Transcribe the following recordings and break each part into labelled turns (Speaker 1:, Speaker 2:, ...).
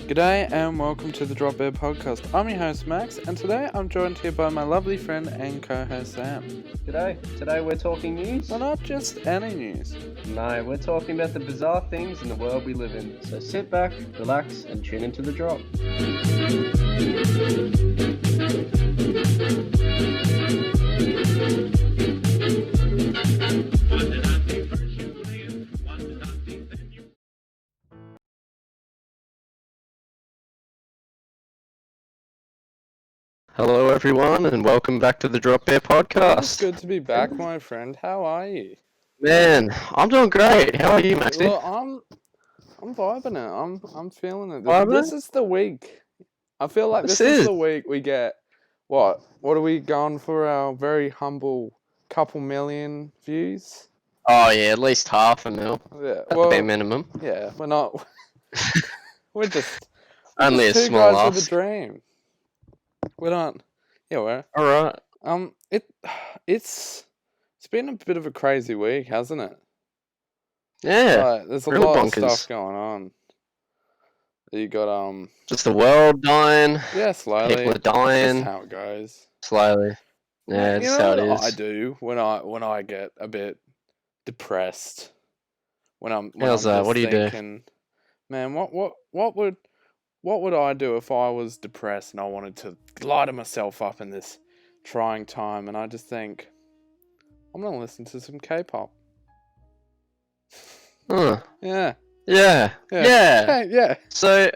Speaker 1: G'day and welcome to the Drop Bear podcast. I'm your host Max, and today I'm joined here by my lovely friend and co-host Sam.
Speaker 2: G'day. Today we're talking news.
Speaker 1: Well, not just any news.
Speaker 2: No, we're talking about the bizarre things in the world we live in. So sit back, relax, and tune into the drop. Hello everyone, and welcome back to the Drop Bear
Speaker 1: It's
Speaker 2: podcast.
Speaker 1: good to be back, my friend. How are you?
Speaker 2: Man, I'm doing great. How are you, Maxie?
Speaker 1: Well, I'm vibing it. I'm feeling it.
Speaker 2: Vibing
Speaker 1: This
Speaker 2: it?
Speaker 1: is the week. I feel like this
Speaker 2: This
Speaker 1: is
Speaker 2: is.
Speaker 1: the week we get what? What are we going for? Our very humble couple million views.
Speaker 2: Oh yeah, at least half a mil.
Speaker 1: Yeah.
Speaker 2: At the
Speaker 1: Well,
Speaker 2: bare minimum.
Speaker 1: yeah. We're not. We're just.
Speaker 2: Only a
Speaker 1: two
Speaker 2: small
Speaker 1: guys with a
Speaker 2: ask.
Speaker 1: dream. We're not. Yeah, we're.
Speaker 2: Alright.
Speaker 1: It's been a bit of a crazy week, hasn't it?
Speaker 2: Yeah.
Speaker 1: Like, there's a
Speaker 2: real
Speaker 1: lot
Speaker 2: bonkers.
Speaker 1: of stuff going on. You got
Speaker 2: Just the world dying.
Speaker 1: yeah, slowly.
Speaker 2: People are
Speaker 1: That's
Speaker 2: dying.
Speaker 1: how it goes.
Speaker 2: Slowly. Yeah,
Speaker 1: You
Speaker 2: that's
Speaker 1: know
Speaker 2: how it
Speaker 1: what I
Speaker 2: is.
Speaker 1: do when I get a bit depressed. When I'm
Speaker 2: How's that?
Speaker 1: just
Speaker 2: What do you do?
Speaker 1: thinking, man, what would I do if I was depressed and I wanted to lighten myself up in this trying time? And I just think, I'm gonna listen to some K-pop.
Speaker 2: Huh.
Speaker 1: Yeah.
Speaker 2: Yeah. Yeah.
Speaker 1: Hey, yeah.
Speaker 2: So,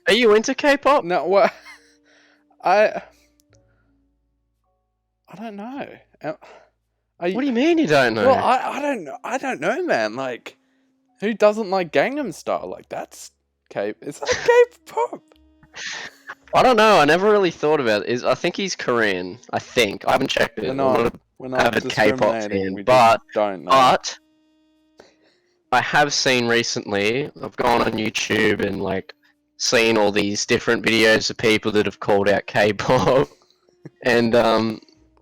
Speaker 2: are you into K-pop?
Speaker 1: No, what? I don't know. Are you,
Speaker 2: What do you mean you don't know?
Speaker 1: well, I don't know. I don't know, man. Like, who doesn't like Gangnam Style? Like, that's K. Is that K-pop?
Speaker 2: I don't know. I never really thought about it. I think he's Korean. I think. I haven't checked it.
Speaker 1: We're
Speaker 2: I'm not
Speaker 1: not.
Speaker 2: a
Speaker 1: We're not
Speaker 2: avid K-pop
Speaker 1: discriminating.
Speaker 2: fan,
Speaker 1: We
Speaker 2: but
Speaker 1: just don't know.
Speaker 2: But I have seen recently, I've gone on YouTube and like seen all these different videos of people that have called out K-pop, and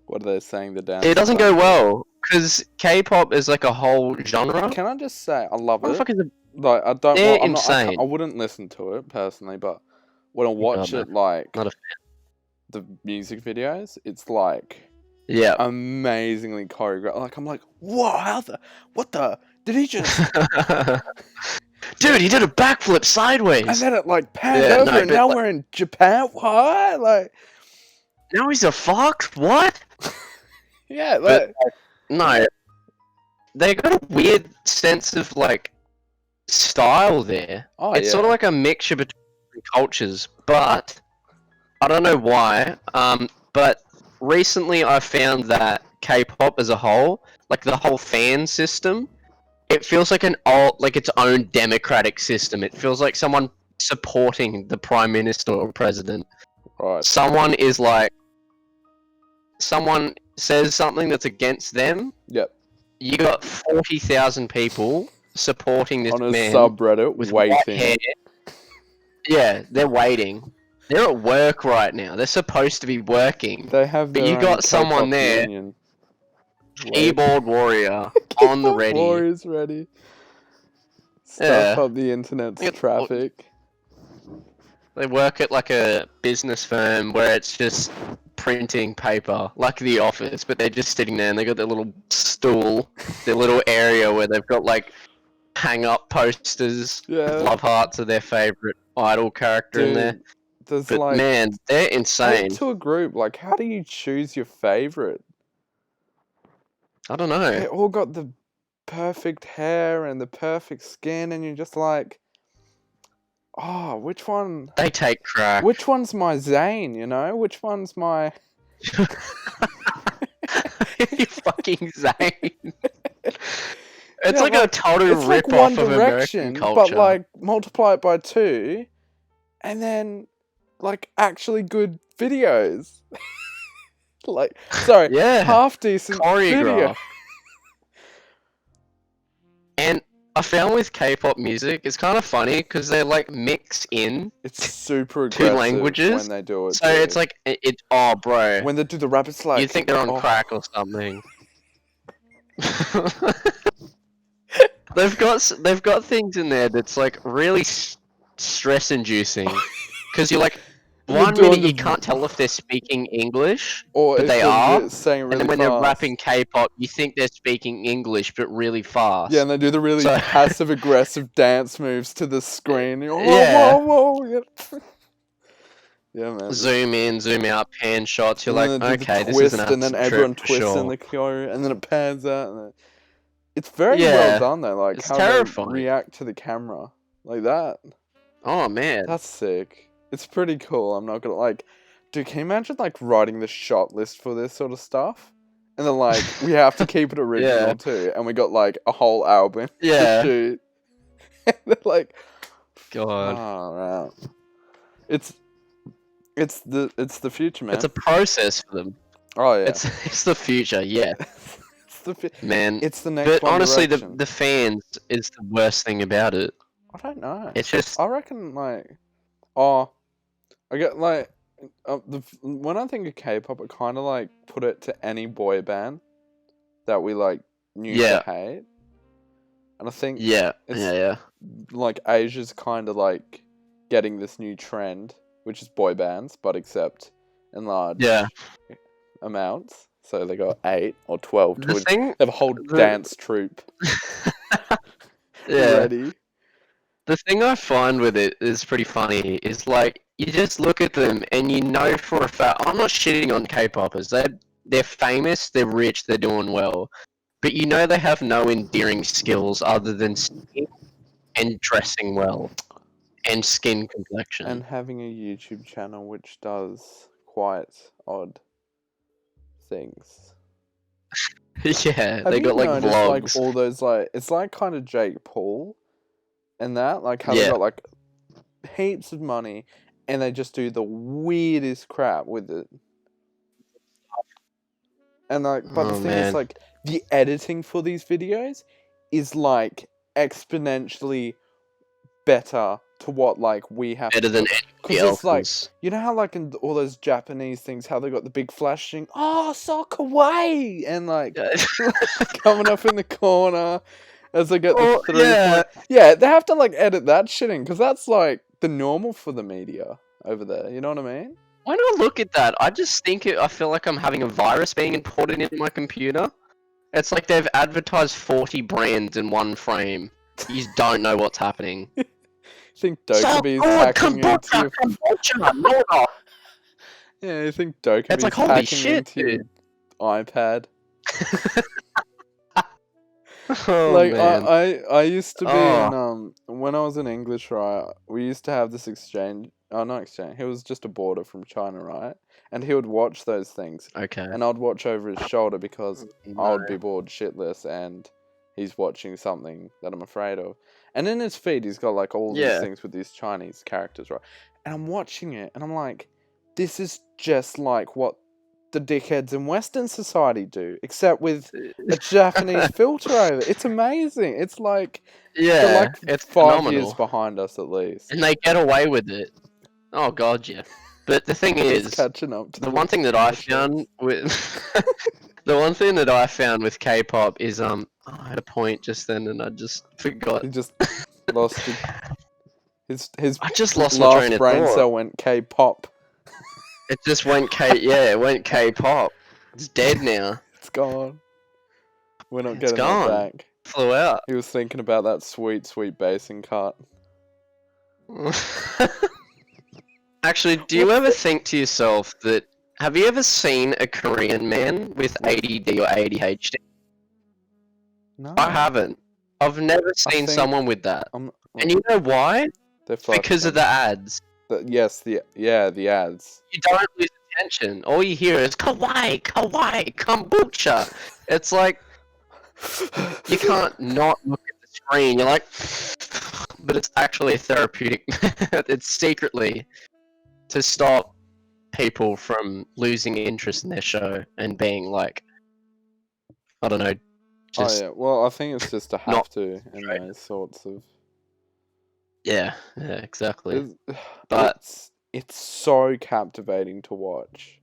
Speaker 1: What are they saying? The dance.
Speaker 2: it doesn't go well because K-pop is like a whole genre.
Speaker 1: Can I just say I love
Speaker 2: What the
Speaker 1: it?
Speaker 2: fuck is it?
Speaker 1: Like, I don't.
Speaker 2: They're
Speaker 1: Well, I'm not,
Speaker 2: insane.
Speaker 1: I wouldn't listen to it personally, but when I watch
Speaker 2: no.
Speaker 1: it, like
Speaker 2: Not a
Speaker 1: the music videos, it's like
Speaker 2: Yeah.
Speaker 1: amazingly choreographed. Like, I'm like, whoa, what the? Did he just?
Speaker 2: Dude, he did a backflip sideways.
Speaker 1: And then it like panned
Speaker 2: Yeah,
Speaker 1: over,
Speaker 2: no,
Speaker 1: and
Speaker 2: but,
Speaker 1: now
Speaker 2: like-
Speaker 1: we're in Japan. What? Like,
Speaker 2: Now he's a fox? What?
Speaker 1: yeah,
Speaker 2: But-
Speaker 1: like,
Speaker 2: No. They got a weird sense of like style there.
Speaker 1: oh
Speaker 2: It's
Speaker 1: yeah.
Speaker 2: sort of like a mixture between cultures, but I don't know why. But recently I found that K-pop as a whole, like the whole fan system, it feels like like its own democratic system. It feels like someone supporting the prime minister or president.
Speaker 1: Right.
Speaker 2: Someone says something that's against them.
Speaker 1: Yep.
Speaker 2: You got 40,000 people supporting this
Speaker 1: On a
Speaker 2: man
Speaker 1: subreddit,
Speaker 2: with white
Speaker 1: waiting.
Speaker 2: hair. Yeah, they're waiting. They're at work right now. They're supposed to be working.
Speaker 1: They have.
Speaker 2: But
Speaker 1: their
Speaker 2: you
Speaker 1: own
Speaker 2: got someone
Speaker 1: K-pop
Speaker 2: there,
Speaker 1: union. Wait.
Speaker 2: keyboard warrior, on the
Speaker 1: K-pop
Speaker 2: ready.
Speaker 1: Warriors ready. Stuff
Speaker 2: Yeah.
Speaker 1: up the internet's
Speaker 2: Yep.
Speaker 1: traffic.
Speaker 2: They work at like a business firm where it's just printing paper, like the office, but they're just sitting there and they got their little stool, their little area where they've got like hang up posters,
Speaker 1: Yeah.
Speaker 2: love hearts of their favorite idol character in there.
Speaker 1: Dude, there's
Speaker 2: But
Speaker 1: like
Speaker 2: man, they're
Speaker 1: add
Speaker 2: insane.
Speaker 1: to a group. Like, how do you choose your favorite?
Speaker 2: I don't
Speaker 1: They
Speaker 2: know.
Speaker 1: all got the perfect hair and the perfect skin, and you're just like, oh, which one?
Speaker 2: They take crack.
Speaker 1: Which one's my Zayn? You know, which one's my?
Speaker 2: You fucking Zayn. It's
Speaker 1: Yeah,
Speaker 2: like a total
Speaker 1: It's like
Speaker 2: rip
Speaker 1: One
Speaker 2: off of
Speaker 1: Direction,
Speaker 2: American culture.
Speaker 1: but like multiply it by 2, and then like actually good videos. Like, sorry,
Speaker 2: yeah,
Speaker 1: half decent video.
Speaker 2: choreograph. And I found with K-pop music, it's kind of funny because they like mix in,
Speaker 1: It's super
Speaker 2: Two
Speaker 1: aggressive
Speaker 2: languages,
Speaker 1: when they do it.
Speaker 2: so it's like oh, bro,
Speaker 1: when they do the rap, it's like
Speaker 2: you'd think they're on
Speaker 1: oh,
Speaker 2: crack or something. They've got things in there that's like really stress-inducing because you're like,
Speaker 1: And they're
Speaker 2: one
Speaker 1: doing
Speaker 2: minute you
Speaker 1: the
Speaker 2: can't tell if they're speaking English,
Speaker 1: or
Speaker 2: but
Speaker 1: if
Speaker 2: they
Speaker 1: they're
Speaker 2: are,
Speaker 1: saying
Speaker 2: and
Speaker 1: really
Speaker 2: then when they're
Speaker 1: fast.
Speaker 2: rapping K-pop, you think they're speaking English but really fast.
Speaker 1: Yeah, and they do the really
Speaker 2: So-
Speaker 1: passive aggressive dance moves to the screen. You're,
Speaker 2: Yeah.
Speaker 1: whoa, whoa. Yeah. Yeah, man.
Speaker 2: Zoom in, zoom out, pan shots. You're
Speaker 1: And
Speaker 2: like,
Speaker 1: then they do
Speaker 2: okay,
Speaker 1: the
Speaker 2: this is an
Speaker 1: twist, and then
Speaker 2: acid
Speaker 1: everyone
Speaker 2: trip for
Speaker 1: twists in
Speaker 2: sure.
Speaker 1: the choreo, and then it pans out. And it's very well
Speaker 2: Yeah,
Speaker 1: done, though. Like
Speaker 2: it's
Speaker 1: how
Speaker 2: terrifying.
Speaker 1: they react to the camera, like that.
Speaker 2: Oh man,
Speaker 1: That's sick. It's pretty cool. I'm not gonna like. Dude, can you imagine like writing the shot list for this sort of stuff? And then like we have to keep it original
Speaker 2: Yeah.
Speaker 1: too, and we got like a whole album to
Speaker 2: Yeah.
Speaker 1: shoot. And they're like,
Speaker 2: God,
Speaker 1: oh, wow. It's the future, man.
Speaker 2: it's a process for them.
Speaker 1: Oh yeah.
Speaker 2: It's the future. Yeah,
Speaker 1: It's the
Speaker 2: man.
Speaker 1: It's the next
Speaker 2: But
Speaker 1: One
Speaker 2: honestly,
Speaker 1: Direction.
Speaker 2: the fans is the worst thing about it.
Speaker 1: I don't know.
Speaker 2: It's just
Speaker 1: I reckon like, oh, I get like, when I think of K-pop, I kind of like put it to any boy band that we like knew
Speaker 2: Yeah.
Speaker 1: to hate, and I think
Speaker 2: yeah,
Speaker 1: it's
Speaker 2: yeah.
Speaker 1: like Asia's kind of like getting this new trend, which is boy bands, but except in large
Speaker 2: Yeah.
Speaker 1: amounts. So they got 8 or 12 to
Speaker 2: The thing,
Speaker 1: they have a whole
Speaker 2: the-
Speaker 1: dance troupe
Speaker 2: yeah.
Speaker 1: ready.
Speaker 2: The thing I find with it is pretty funny is like you just look at them and you know for a fact. I'm not shitting on K-popers. They're famous. They're rich. They're doing well. But you know they have no endearing skills other than singing and dressing well and skin complexion.
Speaker 1: And having a YouTube channel which does quite odd things.
Speaker 2: Yeah,
Speaker 1: Have
Speaker 2: they
Speaker 1: you
Speaker 2: got like
Speaker 1: noticed
Speaker 2: vlogs.
Speaker 1: like all those like it's like kind of Jake Paul and that like how they
Speaker 2: Yeah.
Speaker 1: got like heaps of money and they just do the weirdest crap with it. And like but the
Speaker 2: Oh,
Speaker 1: thing
Speaker 2: man.
Speaker 1: is like the editing for these videos is like exponentially better to what like we have
Speaker 2: Better
Speaker 1: to
Speaker 2: than
Speaker 1: do.
Speaker 2: anybody
Speaker 1: it's like
Speaker 2: else's.
Speaker 1: you know how like in all those Japanese things how they got the big flashing so kawaii and like coming up in the corner as they get
Speaker 2: Oh,
Speaker 1: the 3
Speaker 2: yeah.
Speaker 1: yeah, they have to like edit that shit in because that's like the normal for the media over there, you know what I mean?
Speaker 2: When I look at that, I just think I feel like I'm having a virus being imported into my computer. It's like they've advertised 40 brands in one frame. You just don't know what's happening.
Speaker 1: I think
Speaker 2: So
Speaker 1: Dokabee's
Speaker 2: good,
Speaker 1: hacking into
Speaker 2: kombucha,
Speaker 1: your
Speaker 2: kombucha, no.
Speaker 1: yeah, I think Dokabee's
Speaker 2: It's like, holy
Speaker 1: hacking
Speaker 2: shit,
Speaker 1: into your
Speaker 2: dude.
Speaker 1: iPad.
Speaker 2: Oh,
Speaker 1: Like
Speaker 2: man.
Speaker 1: I used to be
Speaker 2: Oh.
Speaker 1: in when I was in English, right, we used to have this exchange, not exchange, he was just a boarder from China, right, and he would watch those things
Speaker 2: Okay.
Speaker 1: and I'd watch over his shoulder because I
Speaker 2: No.
Speaker 1: would be bored shitless and he's watching something that I'm afraid of, and in his feed he's got like all these
Speaker 2: Yeah.
Speaker 1: things with these Chinese characters, right, and I'm watching it and I'm like, this is just like what the dickheads in Western society do, except with a Japanese filter over it. It's amazing. It's like they're
Speaker 2: Yeah,
Speaker 1: like
Speaker 2: it's
Speaker 1: 5 years
Speaker 2: phenomenal.
Speaker 1: behind us at least.
Speaker 2: And they get away with it. Oh, God, yeah. But the thing
Speaker 1: It's
Speaker 2: is,
Speaker 1: catching up to
Speaker 2: the one thing that I
Speaker 1: the
Speaker 2: found with the one thing that I found with K-pop is I had a point just then and I just forgot.
Speaker 1: He just lost his
Speaker 2: I just lost my
Speaker 1: last
Speaker 2: train of
Speaker 1: brain
Speaker 2: thought.
Speaker 1: cell went K-pop.
Speaker 2: It just went it went K-pop. It's dead now.
Speaker 1: It's gone. We're not
Speaker 2: It's
Speaker 1: getting
Speaker 2: gone.
Speaker 1: that back.
Speaker 2: Flew out.
Speaker 1: He was thinking about that sweet bassing cut.
Speaker 2: Actually, do you ever think to yourself that have you ever seen a Korean man with ADD or ADHD?
Speaker 1: No,
Speaker 2: I haven't. I've never seen
Speaker 1: think
Speaker 2: someone with that.
Speaker 1: I'm,
Speaker 2: And you know why?
Speaker 1: they're fucked,
Speaker 2: Because of
Speaker 1: man.
Speaker 2: the ads.
Speaker 1: Yes, the ads.
Speaker 2: You don't lose attention. All you hear is kawaii, kawaii, kombucha. It's like you can't not look at the screen. You're like, but it's actually therapeutic. It's secretly to stop people from losing interest in their show and being like, I don't know, just
Speaker 1: Oh yeah, well I think it's just to have
Speaker 2: not
Speaker 1: to in
Speaker 2: straight.
Speaker 1: those sorts of.
Speaker 2: yeah, exactly.
Speaker 1: It's,
Speaker 2: But
Speaker 1: it's so captivating to watch.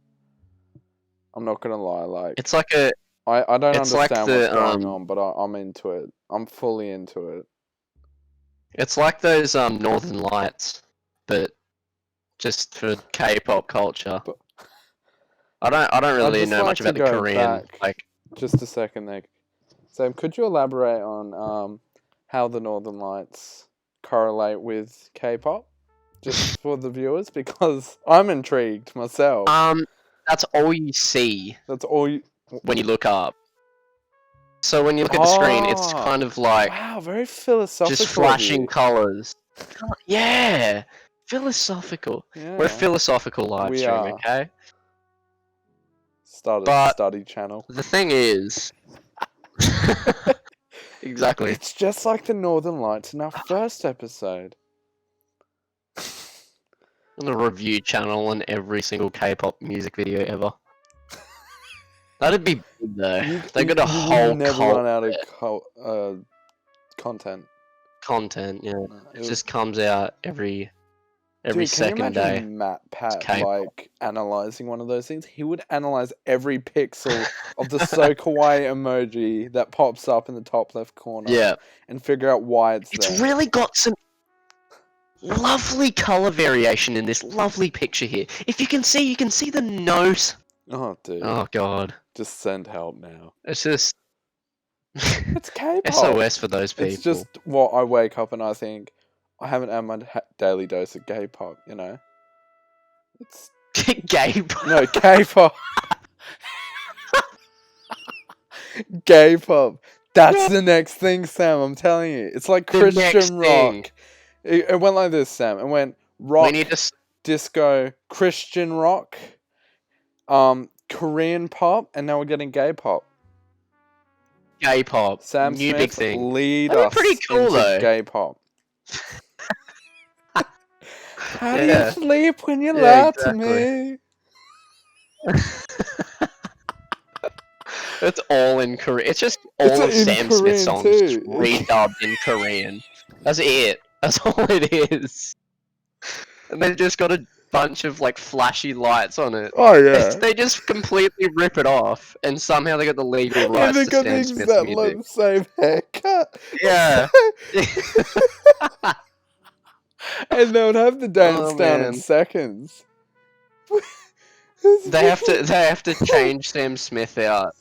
Speaker 1: I'm not gonna lie, like
Speaker 2: it's like a
Speaker 1: I don't
Speaker 2: it's like
Speaker 1: understand what's
Speaker 2: the
Speaker 1: going on, but I'm into it. I'm fully into it.
Speaker 2: It's like those Northern Lights, but just for K-pop culture.
Speaker 1: But
Speaker 2: I don't
Speaker 1: I'd
Speaker 2: really
Speaker 1: just
Speaker 2: know
Speaker 1: like
Speaker 2: much
Speaker 1: to
Speaker 2: about the
Speaker 1: go
Speaker 2: Korean
Speaker 1: back
Speaker 2: like.
Speaker 1: just a second there. Sam, could you elaborate on how the Northern Lights correlate with K-pop, just for the viewers, because I'm intrigued myself.
Speaker 2: That's all you see
Speaker 1: That's all you.
Speaker 2: when you look up. So when you look at the screen, it's
Speaker 1: Oh,
Speaker 2: kind of like
Speaker 1: wow, very philosophical
Speaker 2: just
Speaker 1: of
Speaker 2: flashing
Speaker 1: you.
Speaker 2: colors. Yeah, philosophical. We're a
Speaker 1: Yeah,
Speaker 2: philosophical live
Speaker 1: we
Speaker 2: stream,
Speaker 1: are.
Speaker 2: okay?
Speaker 1: Start a
Speaker 2: But
Speaker 1: study channel.
Speaker 2: the thing is, exactly.
Speaker 1: It's just like the Northern Lights in our first episode.
Speaker 2: The review channel on every single K-pop music video ever. That'd be big though. They got a
Speaker 1: You would
Speaker 2: whole
Speaker 1: never
Speaker 2: cult
Speaker 1: run out of content.
Speaker 2: content. Yeah,
Speaker 1: No,
Speaker 2: it just comes out every
Speaker 1: dude, can you
Speaker 2: second day.
Speaker 1: imagine Matt Pat
Speaker 2: K-pop.
Speaker 1: like analyzing one of those things? He would analyze every pixel of the so kawaii emoji that pops up in the top left corner.
Speaker 2: Yeah,
Speaker 1: and figure out why it's
Speaker 2: it's
Speaker 1: there.
Speaker 2: really got some lovely color variation in this lovely picture here. If you can see the nose.
Speaker 1: Oh, dude.
Speaker 2: Oh god,
Speaker 1: Just send help now.
Speaker 2: it's just
Speaker 1: It's K-pop.
Speaker 2: SOS for those people.
Speaker 1: It's just what I wake up and I think, I haven't had my daily dose of K-pop, you know? It's...
Speaker 2: gay.
Speaker 1: No, K-pop. K-pop. That's the next thing, Sam, I'm telling you. It's like
Speaker 2: The next
Speaker 1: Christian
Speaker 2: thing.
Speaker 1: rock. It went like this, Sam. It went rock,
Speaker 2: We need to
Speaker 1: disco, Christian rock, Korean pop, and now we're getting gay pop.
Speaker 2: gay pop.
Speaker 1: Sam
Speaker 2: New
Speaker 1: Smith,
Speaker 2: big thing.
Speaker 1: lead
Speaker 2: That'd be
Speaker 1: us
Speaker 2: pretty cool,
Speaker 1: into
Speaker 2: though.
Speaker 1: gay pop. How do
Speaker 2: Yeah.
Speaker 1: you sleep when you
Speaker 2: Yeah,
Speaker 1: lie
Speaker 2: exactly.
Speaker 1: to me?
Speaker 2: It's all in Korean. It's just
Speaker 1: It's
Speaker 2: all of
Speaker 1: in
Speaker 2: Sam
Speaker 1: Korean
Speaker 2: Smith's songs
Speaker 1: too.
Speaker 2: redubbed in Korean. That's it. That's all it is. And they've just got a bunch of like flashy lights on it.
Speaker 1: Oh yeah.
Speaker 2: They just completely rip it off, and somehow they got the legal
Speaker 1: And
Speaker 2: rights
Speaker 1: they
Speaker 2: to
Speaker 1: got the
Speaker 2: Sam Smith's
Speaker 1: exact
Speaker 2: music.
Speaker 1: same haircut.
Speaker 2: Yeah.
Speaker 1: And they would have the dance
Speaker 2: Oh,
Speaker 1: down in
Speaker 2: man.
Speaker 1: seconds.
Speaker 2: They have to change Sam Smith out.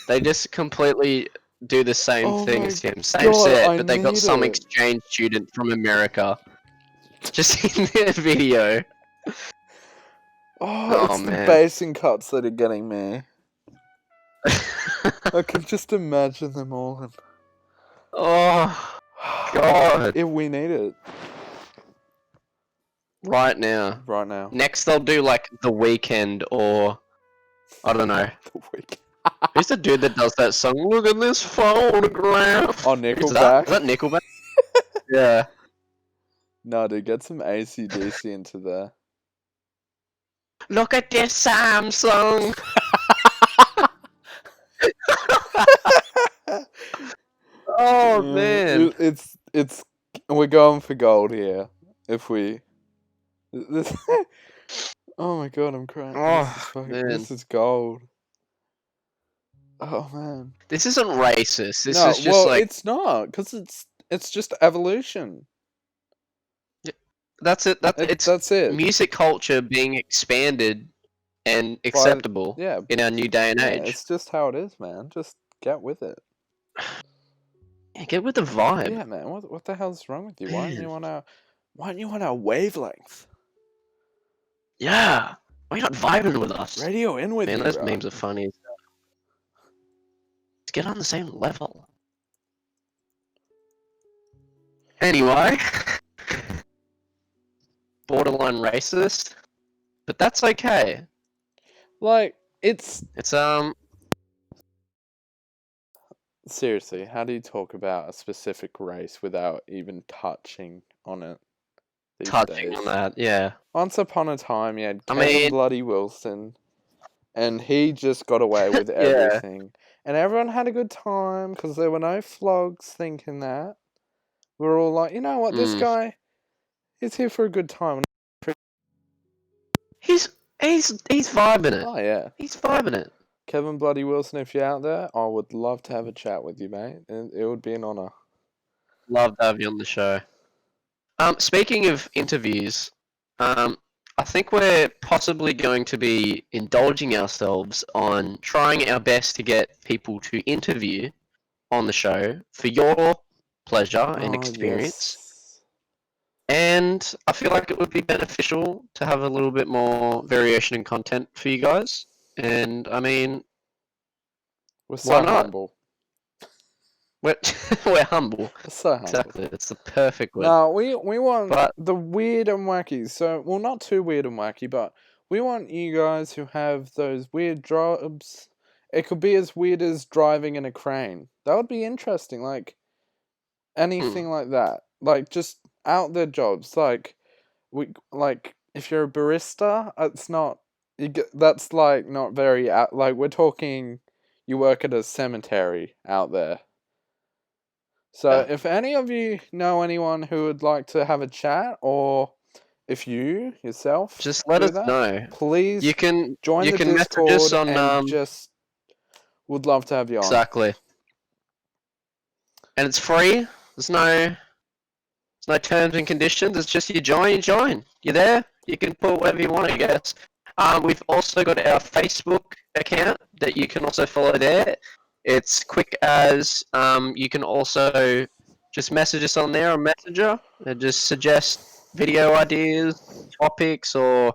Speaker 2: They just completely do the same
Speaker 1: Oh
Speaker 2: thing
Speaker 1: my
Speaker 2: as him. Same
Speaker 1: God,
Speaker 2: set,
Speaker 1: I
Speaker 2: but they got
Speaker 1: need
Speaker 2: some
Speaker 1: it.
Speaker 2: exchange student from America. Just in their video.
Speaker 1: Oh, it's the basing cuts that are getting me. I can just imagine them all. And...
Speaker 2: Oh, God.
Speaker 1: If we need it.
Speaker 2: Right now.
Speaker 1: Right now.
Speaker 2: Next they'll do like The Weeknd or... I don't know.
Speaker 1: The Weeknd.
Speaker 2: Who's the dude that does that song? Look at this photograph.
Speaker 1: Oh,
Speaker 2: Who's
Speaker 1: Nickelback?
Speaker 2: Is that Nickelback? Yeah.
Speaker 1: No, dude, get some AC/DC into there.
Speaker 2: Look at this Samsung. Oh man.
Speaker 1: It's we're going for gold here. If we this oh my God, I'm crying. This is gold. Oh man.
Speaker 2: This isn't racist. This is just like
Speaker 1: it's not, because it's just evolution.
Speaker 2: that's it.
Speaker 1: That's it.
Speaker 2: Music culture being expanded and acceptable
Speaker 1: Yeah,
Speaker 2: in our new day and
Speaker 1: yeah,
Speaker 2: age.
Speaker 1: it's just how it is, man. Just get with it.
Speaker 2: Yeah, get with the vibe.
Speaker 1: Yeah, man. What the hell's wrong with you? Why aren't you on our wavelength?
Speaker 2: Yeah. Why are you not vibing with us?
Speaker 1: Radio in with
Speaker 2: Man,
Speaker 1: you,
Speaker 2: those
Speaker 1: bro.
Speaker 2: memes are funny. Let's get on the same level. Anyway. Borderline racist. But that's okay.
Speaker 1: Like, it's seriously, how do you talk about a specific race without even touching on it?
Speaker 2: Touching on that, yeah.
Speaker 1: Once upon a time, you had Kevin Bloody Wilson, and he just got away with everything. And everyone had a good time, because there were no flogs thinking that. We're all like, you know what, this guy, he's here for a good time.
Speaker 2: He's vibing it.
Speaker 1: Oh, yeah.
Speaker 2: He's vibing it.
Speaker 1: Kevin Bloody Wilson, if you're out there, I would love to have a chat with you, mate. It would be an honour.
Speaker 2: Love to have you on the show. Speaking of interviews, I think we're possibly going to be indulging ourselves on trying our best to get people to interview on the show for your pleasure and
Speaker 1: Oh
Speaker 2: experience.
Speaker 1: yes.
Speaker 2: And I feel like it would be beneficial to have a little bit more variation in content for you guys. And I mean,
Speaker 1: We're
Speaker 2: why
Speaker 1: so
Speaker 2: not?
Speaker 1: humble.
Speaker 2: We're, we're humble.
Speaker 1: We're so humble.
Speaker 2: Exactly. It's the perfect word.
Speaker 1: No, we want
Speaker 2: But
Speaker 1: the weird and wacky. So, well, not too weird and wacky, but we want you guys who have those weird jobs. It could be as weird as driving in a crane. That would be interesting. Like anything like that. Like just out there jobs. Like if you're a barista, it's not. That's like not very out. Like we're talking. You work at a cemetery out there. So
Speaker 2: yeah,
Speaker 1: if any of you know anyone who would like to have a chat, or if you yourself
Speaker 2: just let
Speaker 1: do
Speaker 2: us
Speaker 1: that,
Speaker 2: know.
Speaker 1: please join
Speaker 2: You
Speaker 1: the
Speaker 2: can message us
Speaker 1: Discord
Speaker 2: on
Speaker 1: and just would love to have you on.
Speaker 2: exactly. And it's free. There's no terms and conditions. It's just you join. You're there. You can put whatever you want, I guess. We've also got our Facebook account that you can also follow there. It's quick as you can also just message us on there on Messenger and just suggest video ideas, topics, or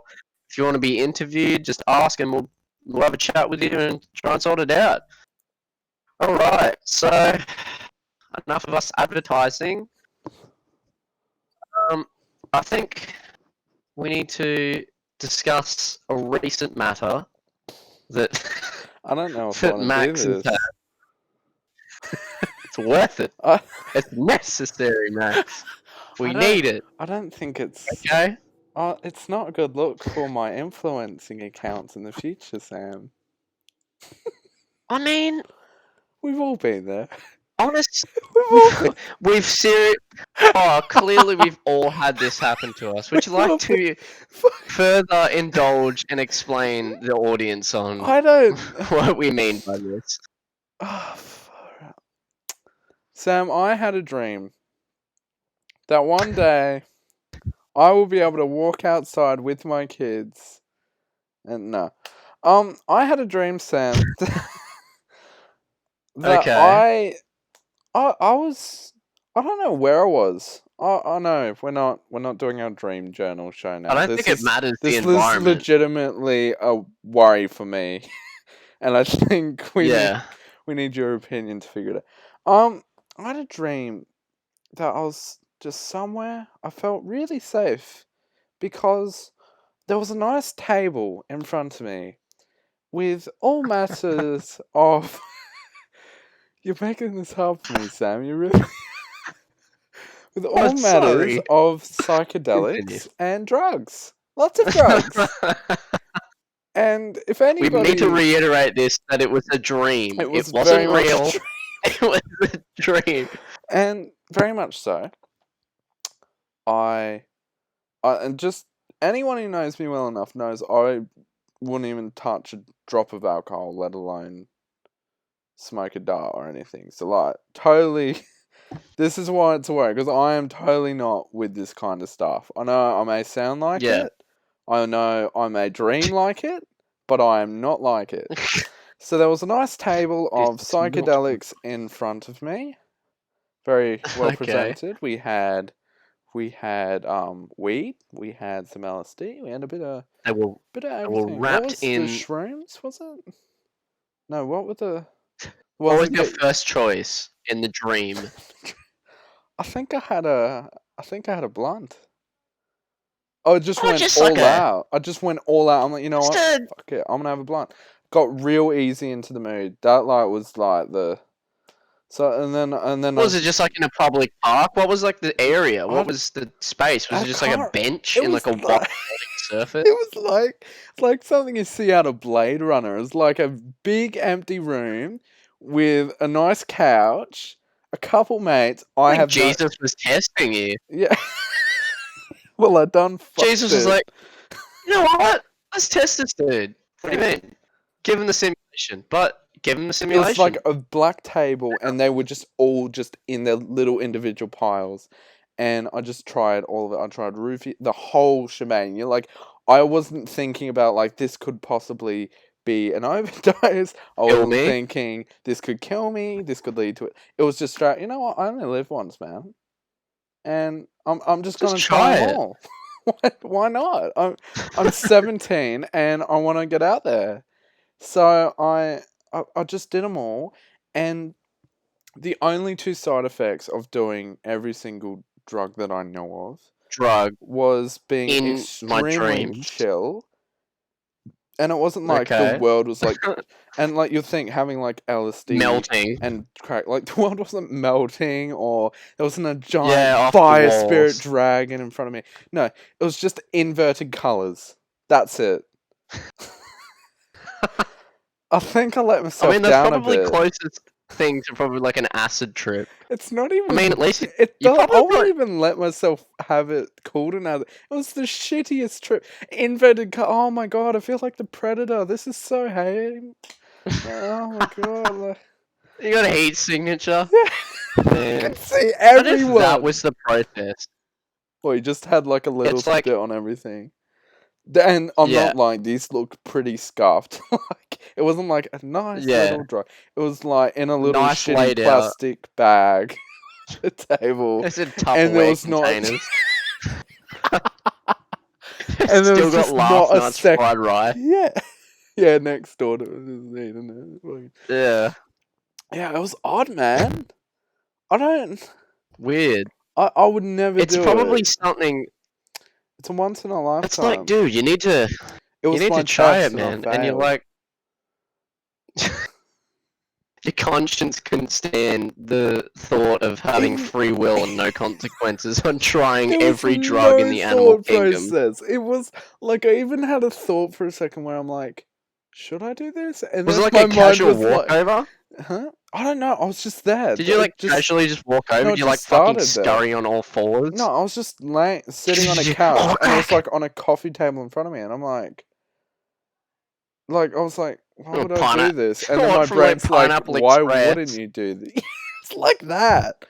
Speaker 2: if you want to be interviewed, just ask and we'll have a chat with you and try and sort it out. All right, so enough of us advertising. I think we need to discuss a recent matter that
Speaker 1: I don't know if I
Speaker 2: that
Speaker 1: want to do
Speaker 2: Max has had.
Speaker 1: this.
Speaker 2: It's worth it.
Speaker 1: I,
Speaker 2: It's necessary, Max. We
Speaker 1: I don't.
Speaker 2: need it.
Speaker 1: I don't think it's.
Speaker 2: Okay.
Speaker 1: It's not a good look for my influencing accounts in the future, Sam.
Speaker 2: I mean,
Speaker 1: We've all been there.
Speaker 2: honest,
Speaker 1: We've all been.
Speaker 2: we've serious. Oh, clearly we've all had this happen to us. Would you
Speaker 1: We've all
Speaker 2: like to further indulge and explain the audience on
Speaker 1: I don't.
Speaker 2: what we mean by this?
Speaker 1: Oh, far out. Sam, I had a dream that one day I will be able to walk outside with my kids. And no. I had a dream, Sam, that
Speaker 2: Okay.
Speaker 1: I was I don't know where I was. I know we're not doing our dream journal show now.
Speaker 2: I don't think it matters the
Speaker 1: This is
Speaker 2: environment.
Speaker 1: legitimately a worry for me, and I think
Speaker 2: Yeah.
Speaker 1: we need your opinion to figure it out. I had a dream that I was just somewhere. I felt really safe because there was a nice table in front of me with all matters of. You're making this hard for me, Sam. You really. With all
Speaker 2: I'm
Speaker 1: matters
Speaker 2: sorry.
Speaker 1: of
Speaker 2: Continue.
Speaker 1: psychedelics and drugs. Lots of drugs. And if
Speaker 2: We need to
Speaker 1: anybody.
Speaker 2: reiterate this that it was a dream.
Speaker 1: It was
Speaker 2: It
Speaker 1: very
Speaker 2: wasn't
Speaker 1: much a
Speaker 2: real.
Speaker 1: dream.
Speaker 2: It was a dream.
Speaker 1: And very much so. I and just anyone who knows me well enough knows I wouldn't even touch a drop of alcohol, let alone smoke a dart or anything. So like totally this is why it's a worry, because I am totally not with this kind of stuff. I know I may sound like
Speaker 2: Yeah.
Speaker 1: it. I know I may dream like it, but I am not like it. So there was a nice table of
Speaker 2: It's not.
Speaker 1: psychedelics in front of me. Very well
Speaker 2: Okay.
Speaker 1: presented. We had weed, we had some LSD, we had a bit of
Speaker 2: They were
Speaker 1: everything. What
Speaker 2: wrapped
Speaker 1: was the
Speaker 2: in.
Speaker 1: shrooms, was it? No, what were the
Speaker 2: What was
Speaker 1: wasn't
Speaker 2: your
Speaker 1: it
Speaker 2: first choice in the dream?
Speaker 1: I think I had a blunt. Oh, it just
Speaker 2: Oh,
Speaker 1: went
Speaker 2: just like
Speaker 1: all
Speaker 2: a.
Speaker 1: out. I just went all out. I'm like, you know
Speaker 2: Just
Speaker 1: what?
Speaker 2: a.
Speaker 1: Fuck it. I'm gonna have a blunt. Got real easy into the mood. That like was like the so and then
Speaker 2: Was it just like in a public park? What was like the area?
Speaker 1: I
Speaker 2: What was the space? Was
Speaker 1: I
Speaker 2: it just like a
Speaker 1: can't.
Speaker 2: bench
Speaker 1: It
Speaker 2: in
Speaker 1: was
Speaker 2: like a wide
Speaker 1: like
Speaker 2: surface?
Speaker 1: it was like it's like something you see out of Blade Runner. It's like a big empty room with a nice couch, a couple mates. I
Speaker 2: Like
Speaker 1: have no
Speaker 2: Jesus was testing you.
Speaker 1: yeah. Well, I done fucked
Speaker 2: Jesus was
Speaker 1: it.
Speaker 2: like, you know what? Let's test this dude. What do you mean? Give him the simulation. But give him the
Speaker 1: It was like
Speaker 2: simulation.
Speaker 1: a black table, and they were just all just in their little individual piles. and I just tried all of it. I tried roofie, the whole shebang. You're like, I wasn't thinking about like this could possibly be an overdose. I
Speaker 2: Kill
Speaker 1: wasn't
Speaker 2: me.
Speaker 1: thinking this could kill me. This could lead to it. It was just straight. You know what? I only live once, man, and I'm just
Speaker 2: Just
Speaker 1: gonna try
Speaker 2: try
Speaker 1: them
Speaker 2: it.
Speaker 1: all. Why not? I'm 17 and I want to get out there. So I just did them all, and the only two side effects of doing every single drug that I know of
Speaker 2: Drug
Speaker 1: was being
Speaker 2: in my
Speaker 1: extremely
Speaker 2: dreams.
Speaker 1: chill, and it wasn't like the
Speaker 2: Okay.
Speaker 1: world was like, and like you think having like LSD
Speaker 2: Melting.
Speaker 1: and crack, like the world wasn't melting or there wasn't a giant
Speaker 2: Yeah, off the
Speaker 1: fire spirit
Speaker 2: walls.
Speaker 1: dragon in front of me. No, it was just inverted colors. That's it. I think I let
Speaker 2: I
Speaker 1: myself
Speaker 2: mean, that's
Speaker 1: down a
Speaker 2: probably
Speaker 1: bit.
Speaker 2: closest thing to probably like an acid trip.
Speaker 1: It's not even.
Speaker 2: I mean, at least
Speaker 1: It
Speaker 2: you
Speaker 1: does.
Speaker 2: probably
Speaker 1: I wouldn't
Speaker 2: got.
Speaker 1: even let myself have it called another. It was the shittiest trip. Inverted. Oh my god! I feel like the Predator. This is so lame. Oh my god! Like,
Speaker 2: You got a heat signature.
Speaker 1: yeah, I
Speaker 2: Man,
Speaker 1: can see
Speaker 2: what if that
Speaker 1: everyone.
Speaker 2: was the protest?
Speaker 1: Well, he just had like a little
Speaker 2: It's like,
Speaker 1: spit on everything. And I'm
Speaker 2: yeah,
Speaker 1: not lying. These looked pretty scuffed. Like it wasn't like a nice
Speaker 2: yeah,
Speaker 1: little dry. It was like in a little
Speaker 2: nice
Speaker 1: shitty
Speaker 2: laid out.
Speaker 1: plastic bag. The table,
Speaker 2: It's in
Speaker 1: and there
Speaker 2: Tupperware
Speaker 1: was not.
Speaker 2: containers.
Speaker 1: And there
Speaker 2: Still
Speaker 1: was
Speaker 2: got
Speaker 1: just
Speaker 2: laugh
Speaker 1: not a
Speaker 2: nuts
Speaker 1: sec.
Speaker 2: fried rice.
Speaker 1: Yeah, yeah, next door to it, just eating it.
Speaker 2: Yeah,
Speaker 1: Yeah, it was odd, man. I don't.
Speaker 2: weird.
Speaker 1: I would never
Speaker 2: It's
Speaker 1: do
Speaker 2: probably
Speaker 1: it.
Speaker 2: something.
Speaker 1: It's a once in a
Speaker 2: It's like,
Speaker 1: lifetime.
Speaker 2: dude,
Speaker 1: It
Speaker 2: you
Speaker 1: was
Speaker 2: need
Speaker 1: my
Speaker 2: to try it,
Speaker 1: test, and I
Speaker 2: man. And you're
Speaker 1: failed.
Speaker 2: like, your conscience couldn't stand the thought of having free will and no consequences on trying
Speaker 1: There was
Speaker 2: every drug in
Speaker 1: no
Speaker 2: the animal
Speaker 1: thought
Speaker 2: kingdom.
Speaker 1: process. It was like I even had a thought for a second where I'm like, should I do this? And
Speaker 2: Was it
Speaker 1: then
Speaker 2: like
Speaker 1: my
Speaker 2: a
Speaker 1: mind
Speaker 2: casual
Speaker 1: was like,
Speaker 2: walkover?
Speaker 1: huh? I don't know. I was just there.
Speaker 2: Did you like
Speaker 1: It just
Speaker 2: casually just walk over?
Speaker 1: no,
Speaker 2: Did
Speaker 1: it
Speaker 2: you
Speaker 1: just
Speaker 2: like fucking
Speaker 1: started there.
Speaker 2: scurry on all
Speaker 1: No,
Speaker 2: fours?
Speaker 1: I was just sitting on a
Speaker 2: Oh,
Speaker 1: couch, and it was
Speaker 2: crack!
Speaker 1: like on a coffee table in front of me, and I'm like I was like, why
Speaker 2: Oh,
Speaker 1: would I do this? And then
Speaker 2: What
Speaker 1: my
Speaker 2: from like
Speaker 1: brain's like,
Speaker 2: Pineapple
Speaker 1: why wouldn't
Speaker 2: Express?
Speaker 1: you do this? It's like that.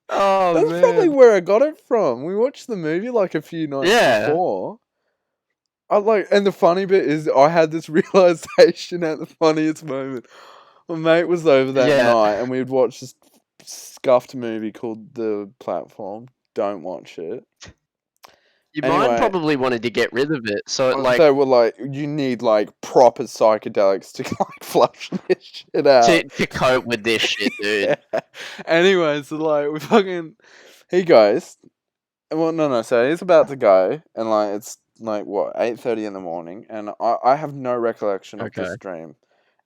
Speaker 2: Oh
Speaker 1: That's probably
Speaker 2: man.
Speaker 1: where I got it from. We watched the movie like a few nights
Speaker 2: Yeah.
Speaker 1: before. I like, and the funny bit is, I had this realization at the funniest moment. My mate was over that
Speaker 2: Yeah.
Speaker 1: night, and we'd watched this scuffed movie called The Platform. Don't watch it.
Speaker 2: Your mind
Speaker 1: Anyway,
Speaker 2: probably wanted to get rid of it, so it like
Speaker 1: they were like, you need like proper psychedelics to like flush this shit out.
Speaker 2: to cope with this shit, dude.
Speaker 1: Yeah. Anyway, so like we fucking he goes. Well, no. So he's about to go, and like it's like what 8:30 in the morning, and I have no recollection of
Speaker 2: Okay.
Speaker 1: this dream,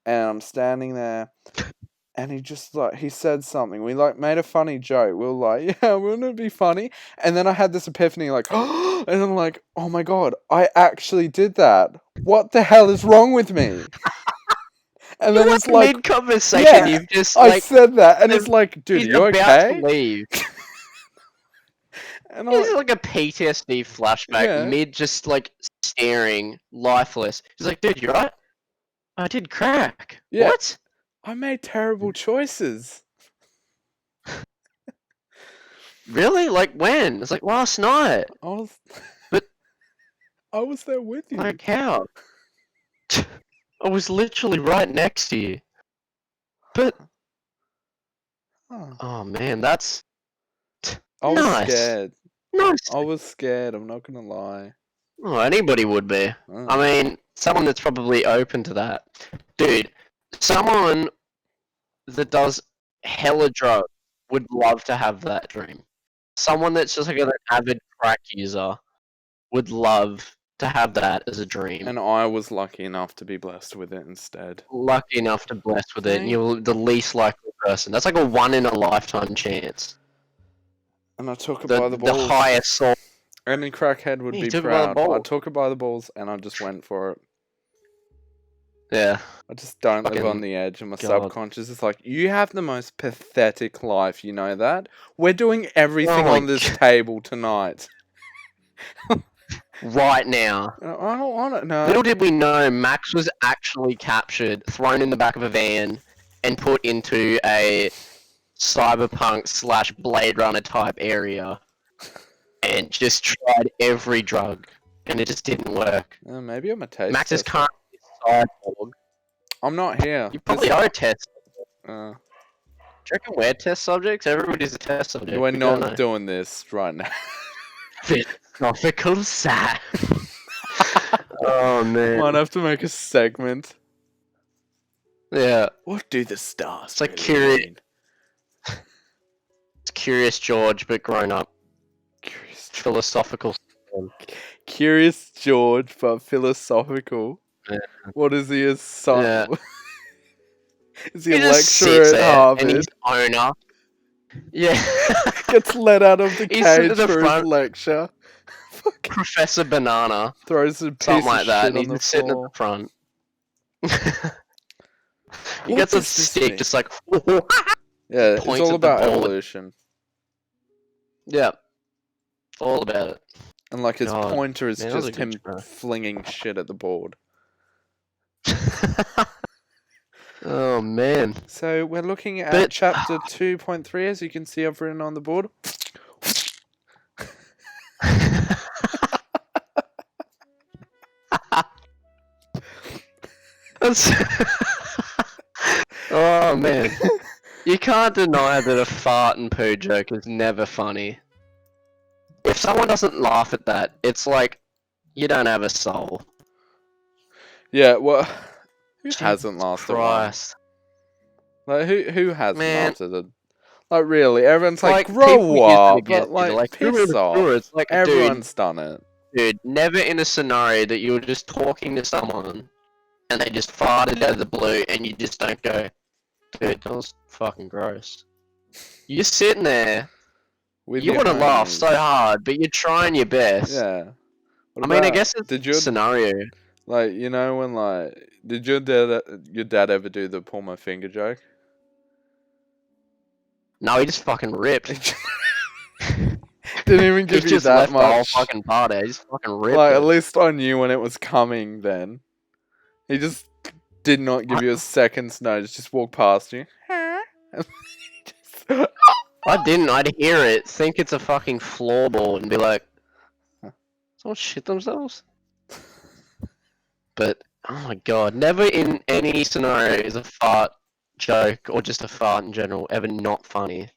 Speaker 1: and I'm standing there. And he just like he said something. We like made a funny joke. We were like, "Yeah, wouldn't it be funny?" And then I had this epiphany, like, and I'm like, "Oh my god, I actually did that! What the hell is wrong with me?" And
Speaker 2: You're
Speaker 1: then
Speaker 2: like
Speaker 1: it's like,
Speaker 2: mid conversation,
Speaker 1: "Yeah,
Speaker 2: you've just
Speaker 1: I
Speaker 2: like
Speaker 1: said that," and it's like, "Dude, are
Speaker 2: he's
Speaker 1: you
Speaker 2: about to
Speaker 1: okay?"
Speaker 2: leave.
Speaker 1: And
Speaker 2: This
Speaker 1: I,
Speaker 2: is like a PTSD flashback,
Speaker 1: yeah,
Speaker 2: mid just like staring, lifeless. He's like, dude, you're right. I did crack.
Speaker 1: yeah,
Speaker 2: What?
Speaker 1: I made terrible choices.
Speaker 2: Really? Like when? It's like last night.
Speaker 1: I was,
Speaker 2: But
Speaker 1: I was there with you.
Speaker 2: like how? I was literally right next to you. But
Speaker 1: Huh.
Speaker 2: oh man, that's
Speaker 1: I was
Speaker 2: nice.
Speaker 1: scared.
Speaker 2: Nice.
Speaker 1: I was scared. I'm not gonna lie.
Speaker 2: Oh, anybody would be. I mean, someone that's probably open to that. Dude, someone that does hella drugs would love to have that dream. Someone that's just like an avid crack user would love to have that as a dream.
Speaker 1: And I was lucky enough to be blessed with it instead.
Speaker 2: Lucky enough to bless with it, and
Speaker 1: Thank-
Speaker 2: you're the least likely person. That's like a one in a lifetime chance.
Speaker 1: And I took it by the
Speaker 2: The
Speaker 1: balls.
Speaker 2: highest sort.
Speaker 1: Any crackhead would
Speaker 2: Yeah, you
Speaker 1: be
Speaker 2: took it by the
Speaker 1: proud. I
Speaker 2: balls.
Speaker 1: took it by the balls and I just went for it.
Speaker 2: Yeah.
Speaker 1: I just don't live on
Speaker 2: Fucking
Speaker 1: the edge, and my
Speaker 2: God.
Speaker 1: subconscious is like, you have the most pathetic life, you know that? We're doing everything
Speaker 2: Oh my
Speaker 1: on this table tonight.
Speaker 2: Right now.
Speaker 1: I don't want it, no.
Speaker 2: Little did we know Max was actually captured, thrown in the back of a van, and put into a cyberpunk / Blade Runner type area, and just tried every drug, and it just didn't work.
Speaker 1: Maybe I'm a taste
Speaker 2: Max is
Speaker 1: tester.
Speaker 2: currently a cyborg.
Speaker 1: I'm not here.
Speaker 2: You probably are a test.
Speaker 1: Uh,
Speaker 2: Do you reckon we're test subjects? Everybody's a test subject.
Speaker 1: we're
Speaker 2: We don't
Speaker 1: not
Speaker 2: know.
Speaker 1: doing this right now.
Speaker 2: Philosophical sad. Oh man.
Speaker 1: Might have to make a segment.
Speaker 2: Yeah.
Speaker 1: What do the stars
Speaker 2: It's like
Speaker 1: really mean?
Speaker 2: It's Curious George, but grown up.
Speaker 1: Philosophical.
Speaker 2: Philosophical.
Speaker 1: Curious George, but philosophical.
Speaker 2: Yeah.
Speaker 1: What is he? A son?
Speaker 2: Yeah.
Speaker 1: Is he
Speaker 2: He
Speaker 1: a
Speaker 2: just
Speaker 1: lecturer
Speaker 2: sits
Speaker 1: at
Speaker 2: there,
Speaker 1: Harvard?
Speaker 2: and he's owner. Yeah.
Speaker 1: Gets let out of the
Speaker 2: He's sitting
Speaker 1: cage
Speaker 2: at the
Speaker 1: for
Speaker 2: front.
Speaker 1: his lecture.
Speaker 2: Professor Banana.
Speaker 1: Throws a piece
Speaker 2: Something like
Speaker 1: of
Speaker 2: that,
Speaker 1: shit
Speaker 2: and
Speaker 1: on
Speaker 2: he's
Speaker 1: the
Speaker 2: just sitting at the
Speaker 1: floor.
Speaker 2: front. He
Speaker 1: What
Speaker 2: gets a
Speaker 1: does this
Speaker 2: stick,
Speaker 1: mean?
Speaker 2: just like
Speaker 1: Yeah, it's
Speaker 2: points
Speaker 1: all
Speaker 2: at the
Speaker 1: about
Speaker 2: ball.
Speaker 1: evolution.
Speaker 2: Yeah, all about it.
Speaker 1: And like his
Speaker 2: God,
Speaker 1: pointer is
Speaker 2: man, that was
Speaker 1: just
Speaker 2: a good
Speaker 1: him
Speaker 2: show.
Speaker 1: flinging shit at the board.
Speaker 2: Oh man.
Speaker 1: So we're looking at
Speaker 2: But-
Speaker 1: chapter 2.3, as you can see I've written on the board.
Speaker 2: That's- oh man. You can't deny that a fart and poo joke is never funny. If someone doesn't laugh at that, it's like you don't have a soul.
Speaker 1: Yeah, well, who
Speaker 2: Jesus
Speaker 1: hasn't laughed at one?
Speaker 2: Christ.
Speaker 1: Like, who hasn't
Speaker 2: Man.
Speaker 1: laughed at it? Like, really, everyone's like,
Speaker 2: Like, people
Speaker 1: grow
Speaker 2: use it
Speaker 1: up,
Speaker 2: against
Speaker 1: but
Speaker 2: you,
Speaker 1: like,
Speaker 2: "Who
Speaker 1: piss
Speaker 2: would-
Speaker 1: off.
Speaker 2: It's like,
Speaker 1: Everyone's done it.
Speaker 2: dude, never in a scenario that you were just talking to someone and they just farted out of the blue and you just don't go, dude, that was fucking gross. You're sitting there,
Speaker 1: With
Speaker 2: you
Speaker 1: your
Speaker 2: want to laugh
Speaker 1: homies.
Speaker 2: so hard, but you're trying your best.
Speaker 1: Yeah. What
Speaker 2: I mean, I
Speaker 1: about-
Speaker 2: guess it's
Speaker 1: did
Speaker 2: a
Speaker 1: your
Speaker 2: scenario.
Speaker 1: like, you know, when like, did your dad ever do the pull my finger joke?
Speaker 2: No, he just fucking ripped.
Speaker 1: Didn't even give
Speaker 2: He
Speaker 1: you
Speaker 2: just
Speaker 1: that
Speaker 2: left the whole
Speaker 1: much.
Speaker 2: fucking part out. He just fucking ripped
Speaker 1: Like,
Speaker 2: it.
Speaker 1: at least I knew when it was coming then. He just did not give you a second's notice, just walk past you. Just-
Speaker 2: I didn't. I'd hear it, think it's a fucking floorboard, and be like, someone shit themselves? But, oh my god, never in any scenario is a fart joke, or just a fart in general, ever not funny.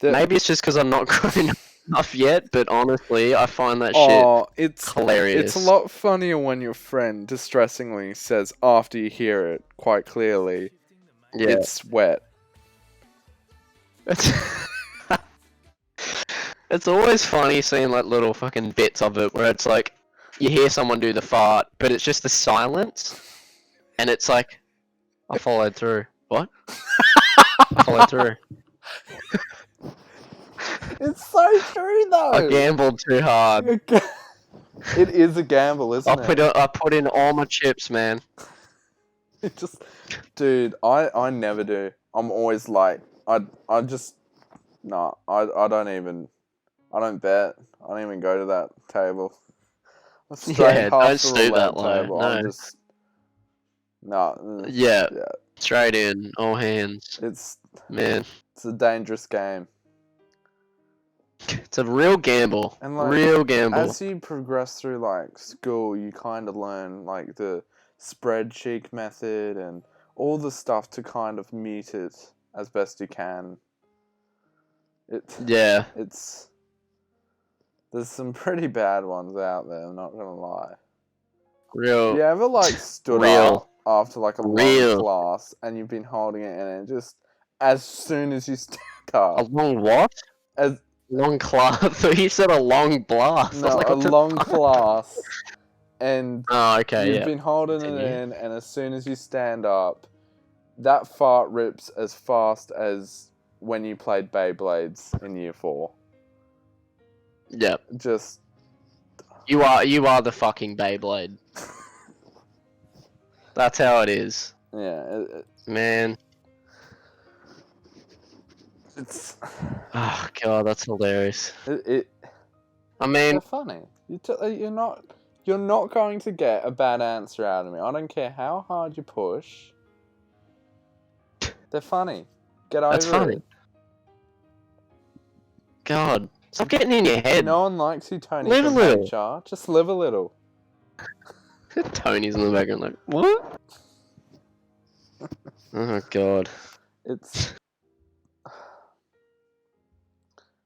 Speaker 2: Maybe it's just because I'm not grown enough yet, but honestly, I find that
Speaker 1: Oh, it's
Speaker 2: hilarious.
Speaker 1: It's a lot funnier when your friend distressingly says after you hear it quite clearly,
Speaker 2: Yeah.
Speaker 1: it's wet.
Speaker 2: It's always funny seeing like little fucking bits of it where it's like you hear someone do the fart, but it's just the silence, and it's like I followed through. What? I followed through.
Speaker 1: It's so true though.
Speaker 2: I gambled too hard.
Speaker 1: It is a gamble, isn't it?
Speaker 2: I put in all my chips, man.
Speaker 1: It just, dude, I never do. I'm always like, I just, nah, I don't bet. I don't even go to that table. I'm straight
Speaker 2: Yeah,
Speaker 1: half
Speaker 2: don't
Speaker 1: the
Speaker 2: stoop
Speaker 1: roulette
Speaker 2: that low,
Speaker 1: table.
Speaker 2: no.
Speaker 1: I'm just, nah.
Speaker 2: Yeah,
Speaker 1: Yeah,
Speaker 2: straight in, all hands,
Speaker 1: it's
Speaker 2: man.
Speaker 1: a dangerous game.
Speaker 2: It's a real gamble.
Speaker 1: And, like,
Speaker 2: Real gamble.
Speaker 1: As you progress through like school, you kind of learn like the spread cheek method and all the stuff to kind of mute it as best you can.
Speaker 2: Yeah.
Speaker 1: There's some pretty bad ones out there, I'm not gonna lie.
Speaker 2: Real.
Speaker 1: You ever like stood
Speaker 2: Real.
Speaker 1: up after like a
Speaker 2: Real.
Speaker 1: long class and you've been holding it and it just as soon as you stand up,
Speaker 2: A long what?
Speaker 1: as
Speaker 2: Long class. You said a long blast. I
Speaker 1: no,
Speaker 2: was like,
Speaker 1: a
Speaker 2: what the
Speaker 1: long
Speaker 2: fuck?
Speaker 1: class, and
Speaker 2: Oh, okay,
Speaker 1: you've
Speaker 2: yeah.
Speaker 1: been holding
Speaker 2: Continue.
Speaker 1: it in, and as soon as you stand up, that fart rips as fast as when you played Beyblades in year 4.
Speaker 2: Yep.
Speaker 1: Just
Speaker 2: You are the fucking Beyblade. That's how it is.
Speaker 1: yeah,
Speaker 2: Man.
Speaker 1: it's
Speaker 2: Oh god, that's hilarious.
Speaker 1: it
Speaker 2: I mean,
Speaker 1: they're funny. You're not going to get a bad answer out of me. I don't care how hard you push. They're funny. Get over
Speaker 2: That's funny.
Speaker 1: it.
Speaker 2: God, stop getting in your head.
Speaker 1: No one likes you, Tony,
Speaker 2: Live a
Speaker 1: from
Speaker 2: little.
Speaker 1: HR. Just live a little.
Speaker 2: Tony's in the background like, what? Oh, God.
Speaker 1: It's...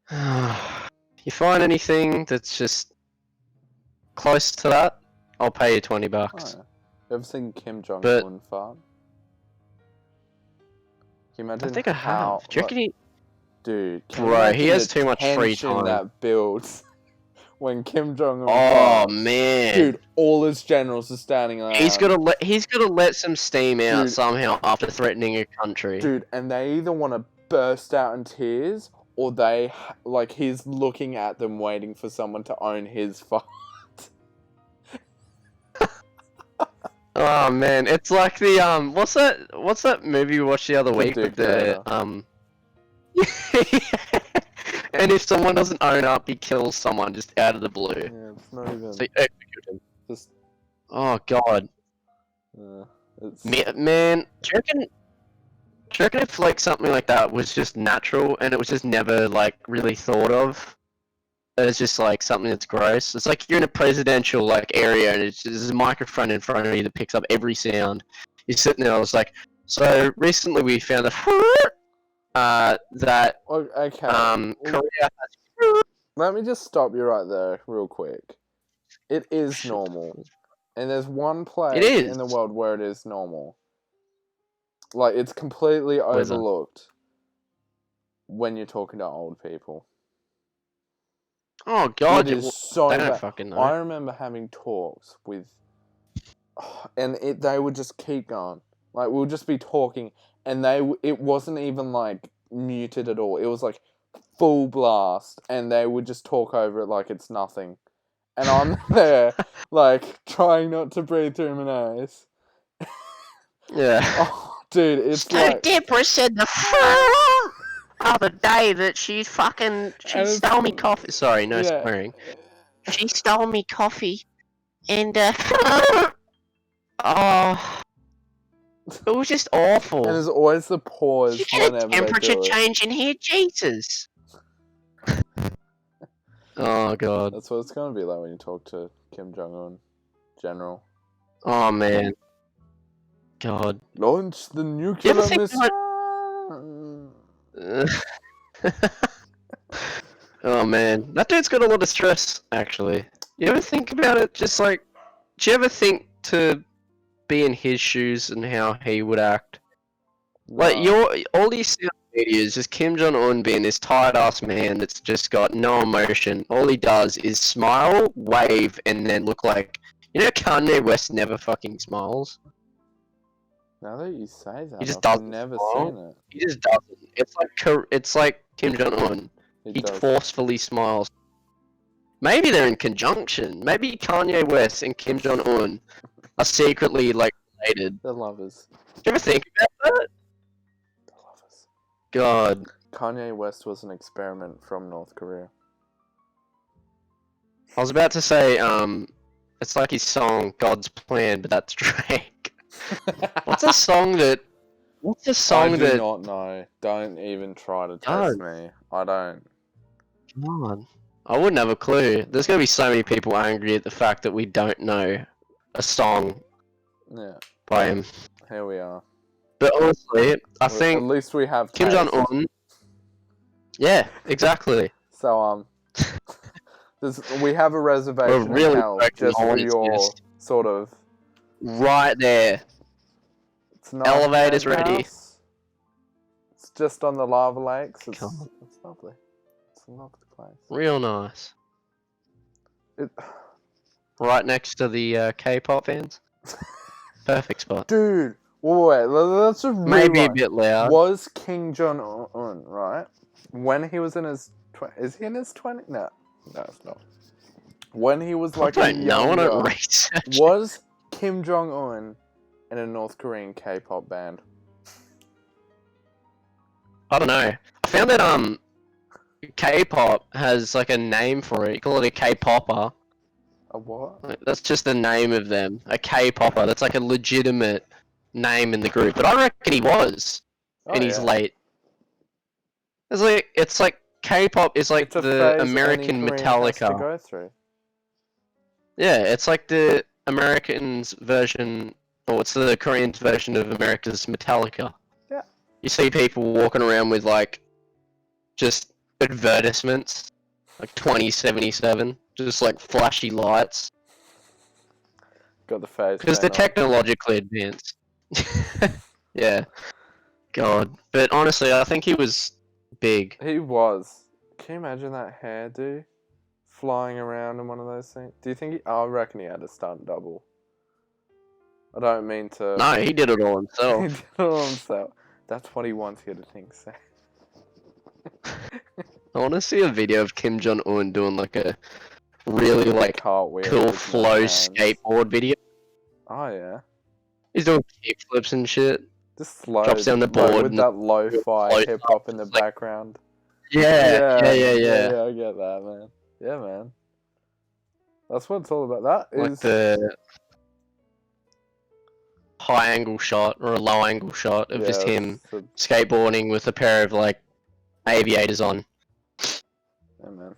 Speaker 2: You find anything that's just close to that, I'll pay you $20.
Speaker 1: Oh, you ever seen Kim Jong
Speaker 2: But-
Speaker 1: Un fart? Can you
Speaker 2: I
Speaker 1: imagine
Speaker 2: think I
Speaker 1: how...
Speaker 2: have. Do you reckon he...
Speaker 1: Dude, can you
Speaker 2: Bro, he
Speaker 1: imagine
Speaker 2: has
Speaker 1: the
Speaker 2: too much free
Speaker 1: tension
Speaker 2: time.
Speaker 1: that builds when Kim Jong Un
Speaker 2: Oh,
Speaker 1: farts?
Speaker 2: man.
Speaker 1: Dude, all his generals are standing around.
Speaker 2: He's gotta let some steam out
Speaker 1: Dude.
Speaker 2: somehow after threatening a country.
Speaker 1: Dude, and they either want to burst out in tears, or they, like, he's looking at them waiting for someone to own his fart.
Speaker 2: Oh man, it's like the what's that movie we watched the other week with the
Speaker 1: Dictator.
Speaker 2: and if someone doesn't own up, he kills someone just out of the blue.
Speaker 1: Yeah, it's not even...
Speaker 2: So you execute him.
Speaker 1: Just...
Speaker 2: Oh god.
Speaker 1: it's...
Speaker 2: Man, do you reckon if like something like that was just natural and it was just never like really thought of? It's just like something that's gross. It's like you're in a presidential like area and there's a microphone in front of you that picks up every sound. You're sitting there, I was like, so recently we found that
Speaker 1: Okay.
Speaker 2: Korea
Speaker 1: Let me just stop you right there, real quick. It is normal. And there's one place
Speaker 2: is.
Speaker 1: in the world where it is normal. Like, it's completely
Speaker 2: Where's that?
Speaker 1: overlooked when you're talking to old people.
Speaker 2: Oh god,
Speaker 1: It is so
Speaker 2: they don't
Speaker 1: bad.
Speaker 2: fucking know.
Speaker 1: I remember having talks with... And they would just keep going. Like, we'll just be talking, and it wasn't even, like, muted at all. It was, like, full blast, and they would just talk over it like it's nothing. And I'm there, like, trying not to breathe through my nose.
Speaker 2: Yeah.
Speaker 1: Oh, dude, it's
Speaker 2: So
Speaker 1: like...
Speaker 2: Deborah said the other day that she stole me coffee. Sorry, no
Speaker 1: Yeah.
Speaker 2: swearing. She stole me coffee, and oh, it was just awful.
Speaker 1: And there's always the pause
Speaker 2: You get a
Speaker 1: whenever
Speaker 2: temperature
Speaker 1: they do it.
Speaker 2: change in here, Jesus. Oh god.
Speaker 1: That's what it's gonna be like when you talk to Kim Jong Un, General.
Speaker 2: Oh man. God.
Speaker 1: Launch the
Speaker 2: You
Speaker 1: nuclear
Speaker 2: ever think
Speaker 1: missile.
Speaker 2: Oh man, that dude's got a lot of stress. Actually, you ever think about it? Just like, do you ever think to be in his shoes and how he would act? Like all you see on media is just Kim Jong Un being this tired ass man that's just got no emotion. All he does is smile, wave, and then look like Kanye West never fucking smiles.
Speaker 1: Now that you say that,
Speaker 2: He just
Speaker 1: I've
Speaker 2: doesn't
Speaker 1: never
Speaker 2: smile.
Speaker 1: seen it.
Speaker 2: He just doesn't. It's like Kim Jong Un. He
Speaker 1: does.
Speaker 2: forcefully smiles. Maybe they're in conjunction. Maybe Kanye West and Kim Jong Un are secretly like related.
Speaker 1: They're lovers.
Speaker 2: Do you ever think about that?
Speaker 1: They're lovers.
Speaker 2: God.
Speaker 1: Kanye West was an experiment from North Korea.
Speaker 2: I was about to say, it's like his song "God's Plan," but that's Drake. What's a song that? What's a song
Speaker 1: I do
Speaker 2: that?
Speaker 1: not know. Don't even try to test me. I don't.
Speaker 2: Come on. I wouldn't have a clue. There's gonna be so many people angry at the fact that we don't know a song
Speaker 1: Yeah.
Speaker 2: by him.
Speaker 1: Here we are.
Speaker 2: But honestly, I
Speaker 1: At
Speaker 2: think
Speaker 1: least we have
Speaker 2: Kim
Speaker 1: taste.
Speaker 2: Jong Un. Yeah, exactly.
Speaker 1: So we have a reservation
Speaker 2: We're really
Speaker 1: in hell
Speaker 2: correct in
Speaker 1: just for
Speaker 2: honesty.
Speaker 1: your sort of.
Speaker 2: Right there.
Speaker 1: It's not
Speaker 2: Elevator's
Speaker 1: a
Speaker 2: ready.
Speaker 1: house. It's just on the lava lakes. It's
Speaker 2: Come on.
Speaker 1: lovely. It's a lovely place.
Speaker 2: Real nice.
Speaker 1: It...
Speaker 2: Right next to the K-pop fans. Perfect spot.
Speaker 1: Dude, wait. Let's just
Speaker 2: Maybe a
Speaker 1: rewind.
Speaker 2: bit loud.
Speaker 1: Was King Jong Un right when he was in his is he in his 20s? No, it's not. When he was like
Speaker 2: I don't know. I don't
Speaker 1: younger,
Speaker 2: research.
Speaker 1: was Kim Jong Un in a North Korean K-pop band?
Speaker 2: I don't know. I found that K-pop has like a name for it. You call it a K-popper.
Speaker 1: A what?
Speaker 2: Like, that's just the name of them. A K-popper. That's like a legitimate name in the group. But I reckon he was in his late It's like K-pop is like
Speaker 1: It's a
Speaker 2: the
Speaker 1: phase any
Speaker 2: American
Speaker 1: Korean has to
Speaker 2: Metallica.
Speaker 1: go through.
Speaker 2: Yeah, it's like the Americans version, or it's the Koreans version of America's Metallica.
Speaker 1: Yeah.
Speaker 2: You see people walking around with like just advertisements, like 2077, just like flashy lights,
Speaker 1: Got the phase
Speaker 2: because they're
Speaker 1: paint on.
Speaker 2: technologically advanced. Yeah, God. But honestly, I think he was big.
Speaker 1: He was. Can you imagine that hairdo flying around in one of those things? Do you think he? I reckon he had a stunt double. I don't mean to.
Speaker 2: No, he did it all
Speaker 1: He
Speaker 2: himself.
Speaker 1: did it all himself. That's what he wants you to think, so.
Speaker 2: I want to see a video of Kim Jong Un doing like a really like
Speaker 1: Cartwheel
Speaker 2: cool
Speaker 1: with no
Speaker 2: flow
Speaker 1: hands.
Speaker 2: skateboard video.
Speaker 1: Oh yeah.
Speaker 2: He's doing kickflips and shit.
Speaker 1: Just slow.
Speaker 2: Drops down the
Speaker 1: like,
Speaker 2: board
Speaker 1: with
Speaker 2: and
Speaker 1: that lo-fi
Speaker 2: floats
Speaker 1: hip
Speaker 2: up,
Speaker 1: hop in the
Speaker 2: it's like-
Speaker 1: background.
Speaker 2: Yeah.
Speaker 1: Yeah, I get that, man. Yeah, man. That's what it's all about. That
Speaker 2: Like
Speaker 1: is
Speaker 2: the high angle shot or a low angle shot of just him
Speaker 1: it's
Speaker 2: skateboarding with a pair of like aviators on,
Speaker 1: yeah, man.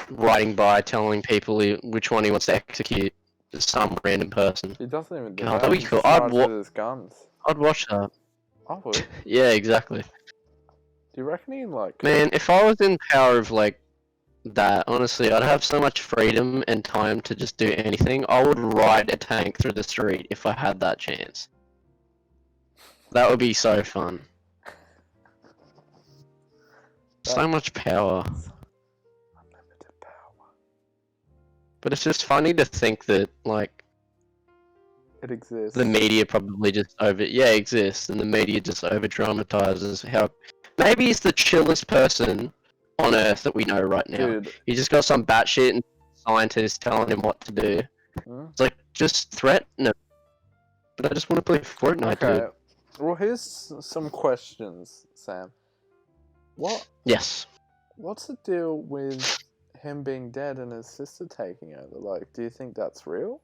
Speaker 2: riding by, telling people which one he wants to execute. Just some random person.
Speaker 1: He doesn't even do
Speaker 2: God,
Speaker 1: that.
Speaker 2: that'd be
Speaker 1: He
Speaker 2: cool.
Speaker 1: just rides with his guns.
Speaker 2: I'd watch that.
Speaker 1: I would. Do
Speaker 2: Yeah, exactly.
Speaker 1: you reckon he like?
Speaker 2: Man, if I was in power of like that, honestly, I'd have so much freedom and time to just do anything. I would ride a tank through the street if I had that chance. That would be so fun. So much power.
Speaker 1: Unlimited power.
Speaker 2: But it's just funny to think that, like,
Speaker 1: It exists.
Speaker 2: the media probably just exists, and the media just over dramatizes how maybe he's the chillest person on earth that we know right now.
Speaker 1: Dude.
Speaker 2: He just got some batshit and scientist telling him what to do. It's like, just threaten him. But I just want to play Fortnite,
Speaker 1: Okay.
Speaker 2: dude.
Speaker 1: Well, here's some questions, Sam.
Speaker 2: Yes.
Speaker 1: What's the deal with him being dead and his sister taking over? Like, do you think that's real?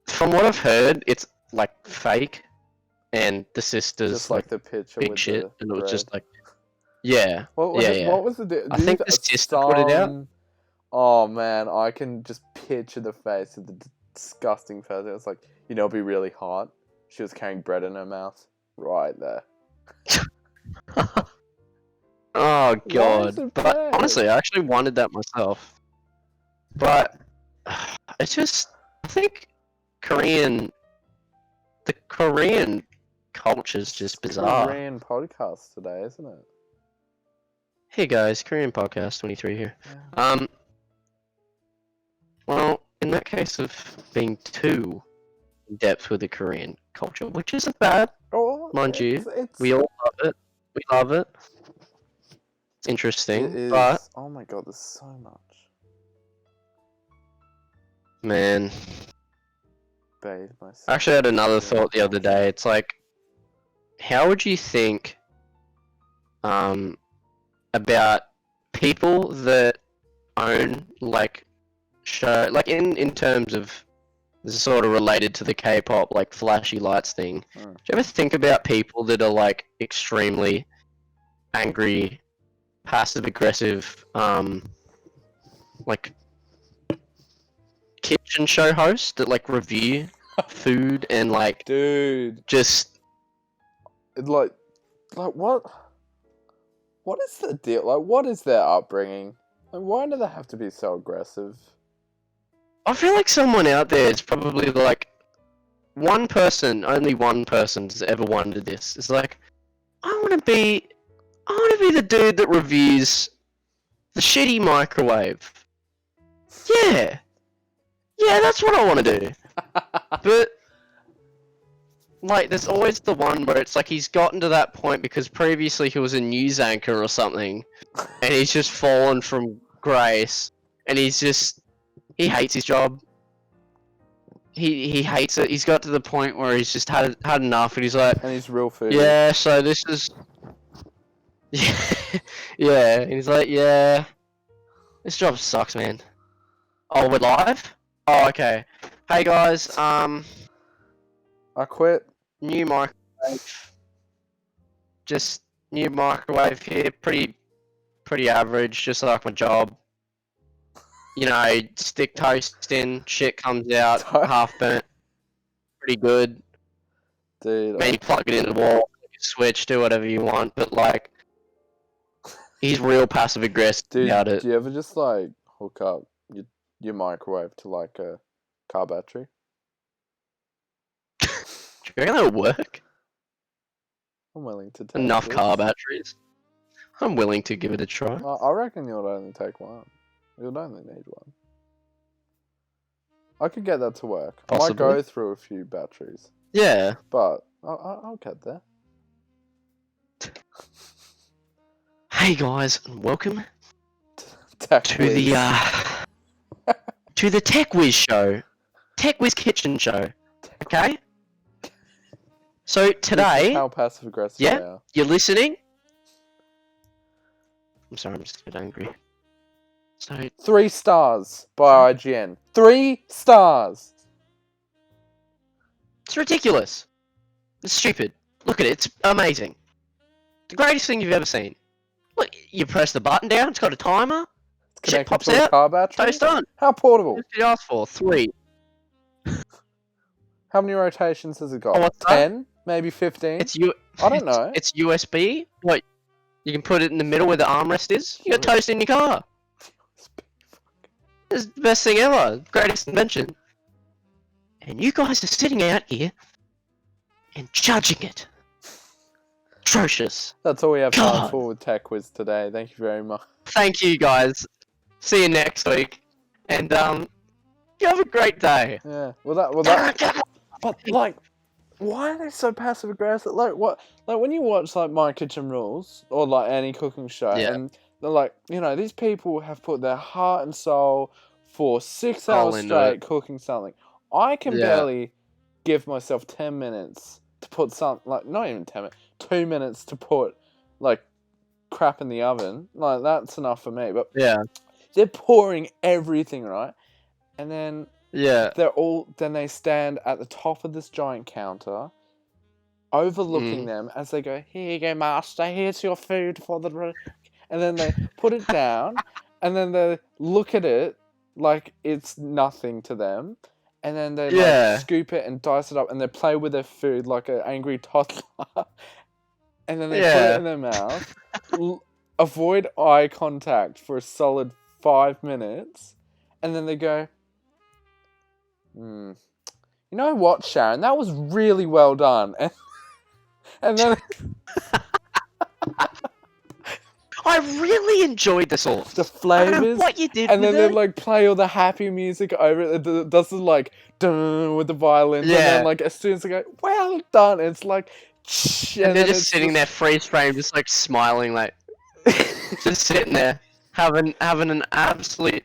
Speaker 2: From what I've heard, it's like fake, and the sister's
Speaker 1: Just like the picture
Speaker 2: big
Speaker 1: with
Speaker 2: shit,
Speaker 1: the
Speaker 2: and it was
Speaker 1: bread.
Speaker 2: just like, yeah, yeah.
Speaker 1: What was the deal?
Speaker 2: I think the sister put it out.
Speaker 1: Oh man, I can just picture the face of the disgusting person. It's like, you know, it'd be really hot. She was carrying bread in her mouth, right there.
Speaker 2: Oh
Speaker 1: is
Speaker 2: god!
Speaker 1: it
Speaker 2: But
Speaker 1: bad?
Speaker 2: honestly, I actually wanted that myself. But it's just, I think the Korean culture's just bizarre.
Speaker 1: Korean podcast today, isn't it?
Speaker 2: Hey guys, Korean podcast 23 here.
Speaker 1: Yeah.
Speaker 2: Well, in that case of being too in depth with the Korean culture, which isn't bad,
Speaker 1: Oh,
Speaker 2: mind you,
Speaker 1: it's,
Speaker 2: we all love it. We love it. It's interesting,
Speaker 1: it is.
Speaker 2: but
Speaker 1: Oh my god, there's so much.
Speaker 2: man,
Speaker 1: Bathe myself.
Speaker 2: I actually had another
Speaker 1: Yeah.
Speaker 2: thought the other day. It's like, how would you think about people that own like show, like in terms of, this is sort of related to the K-pop like flashy lights thing. Do you ever think about people that are like extremely angry, passive aggressive, like kitchen show hosts that like review food and like
Speaker 1: Dude,
Speaker 2: just
Speaker 1: like what? What is the deal? Like, what is their upbringing? Like, why do they have to be so aggressive?
Speaker 2: I feel like someone out there is probably like only one person has ever wondered this. It's like, I want to be the dude that reviews the shitty microwave. Yeah, that's what I want to do. But like, there's always the one where it's like he's gotten to that point because previously he was a news anchor or something, and he's just fallen from grace, and he hates his job. He hates it. He's got to the point where he's just had enough, and he's like,
Speaker 1: And he's real food.
Speaker 2: yeah, so this is, yeah, and he's like, yeah, this job sucks, man. Oh, we're live? Oh, okay. Hey guys,
Speaker 1: I quit.
Speaker 2: new microwave. just new microwave here, pretty average, just like my job. You know, stick toast in, shit comes out, half burnt, pretty good.
Speaker 1: Dude,
Speaker 2: Maybe plug it in the wall, switch, do whatever you want, but like, he's real passive aggressive about it.
Speaker 1: do you ever just like hook up your microwave to like a car battery?
Speaker 2: Do you reckon that'll work?
Speaker 1: I'm willing to take
Speaker 2: Enough
Speaker 1: this.
Speaker 2: car batteries? I'm willing to give it a try.
Speaker 1: I reckon you'll only take one. You'll only need one. I could get that to work. I might go through a few batteries.
Speaker 2: Yeah.
Speaker 1: But I'll get there.
Speaker 2: Hey guys, and welcome
Speaker 1: to
Speaker 2: the Tech Whiz show. Tech Whiz Kitchen Show. Okay? So today,
Speaker 1: how passive aggressive
Speaker 2: yeah,
Speaker 1: they are.
Speaker 2: you're listening. I'm sorry, I'm just a bit angry. So
Speaker 1: 3 stars by IGN. 3 stars.
Speaker 2: It's ridiculous. It's stupid. Look at it. It's amazing. The greatest thing you've ever seen. Look, you press the button down. It's got a timer.
Speaker 1: It's
Speaker 2: Shit
Speaker 1: connected
Speaker 2: pops
Speaker 1: to a
Speaker 2: out.
Speaker 1: car battery.
Speaker 2: Toast on.
Speaker 1: How portable?
Speaker 2: What did you ask for? 3.
Speaker 1: How many rotations has it got?
Speaker 2: Oh, what's that?
Speaker 1: 10? Maybe 15? I don't know.
Speaker 2: It's USB. What? You can put it in the middle where the armrest is. You got toast in your car. It's the best thing ever. Greatest invention. And you guys are sitting out here and judging it. Atrocious.
Speaker 1: That's all we have
Speaker 2: God.
Speaker 1: time for with Tech Quiz today. Thank you very much.
Speaker 2: Thank you guys. See you next week. And you have a great day.
Speaker 1: Yeah. Well that but like why are they so passive aggressive? Like what like when you watch like My Kitchen Rules or like any cooking show and they're like, you know, these people have put their heart and soul for 6 hours straight cooking something. I can barely give myself 10 minutes to put something, like, not even 10 minutes, 2 minutes to put, like, crap in the oven. Like, that's enough for me. But they're pouring everything, right? And then then they stand at the top of this giant counter, overlooking them as they go, here you go, master, here's your food for the... And then they put it down, and then they look at it like it's nothing to them. And then they like scoop it and dice it up, and they play with their food like an angry toddler. And then they put it in their mouth, avoid eye contact for a solid 5 minutes, and then they go, you know what, Sharon? That was really well done. And then...
Speaker 2: I really enjoyed the sauce.
Speaker 1: The flavors.
Speaker 2: I don't know what you did
Speaker 1: and
Speaker 2: with
Speaker 1: then they like play all the happy music over it. It does the like dun with the violins. And then like as soon as they go, well done, it's like
Speaker 2: and they're just sitting there freeze frame, just like smiling, like just sitting there having an absolute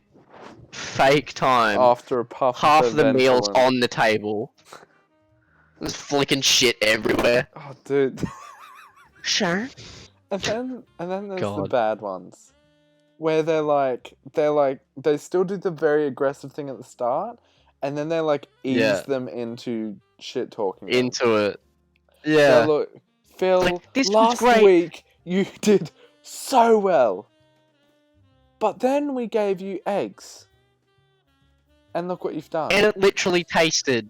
Speaker 2: fake time.
Speaker 1: After a puff.
Speaker 2: Half of the meals on the table. Just flicking shit everywhere.
Speaker 1: Oh dude.
Speaker 2: Sure.
Speaker 1: And then there's the bad ones, where they still do the very aggressive thing at the start, and then they like ease them into shit talking.
Speaker 2: Into it. Yeah.
Speaker 1: So look, Phil,
Speaker 2: like, this
Speaker 1: last week you did so well, but then we gave you eggs, and look what you've done.
Speaker 2: And it literally tasted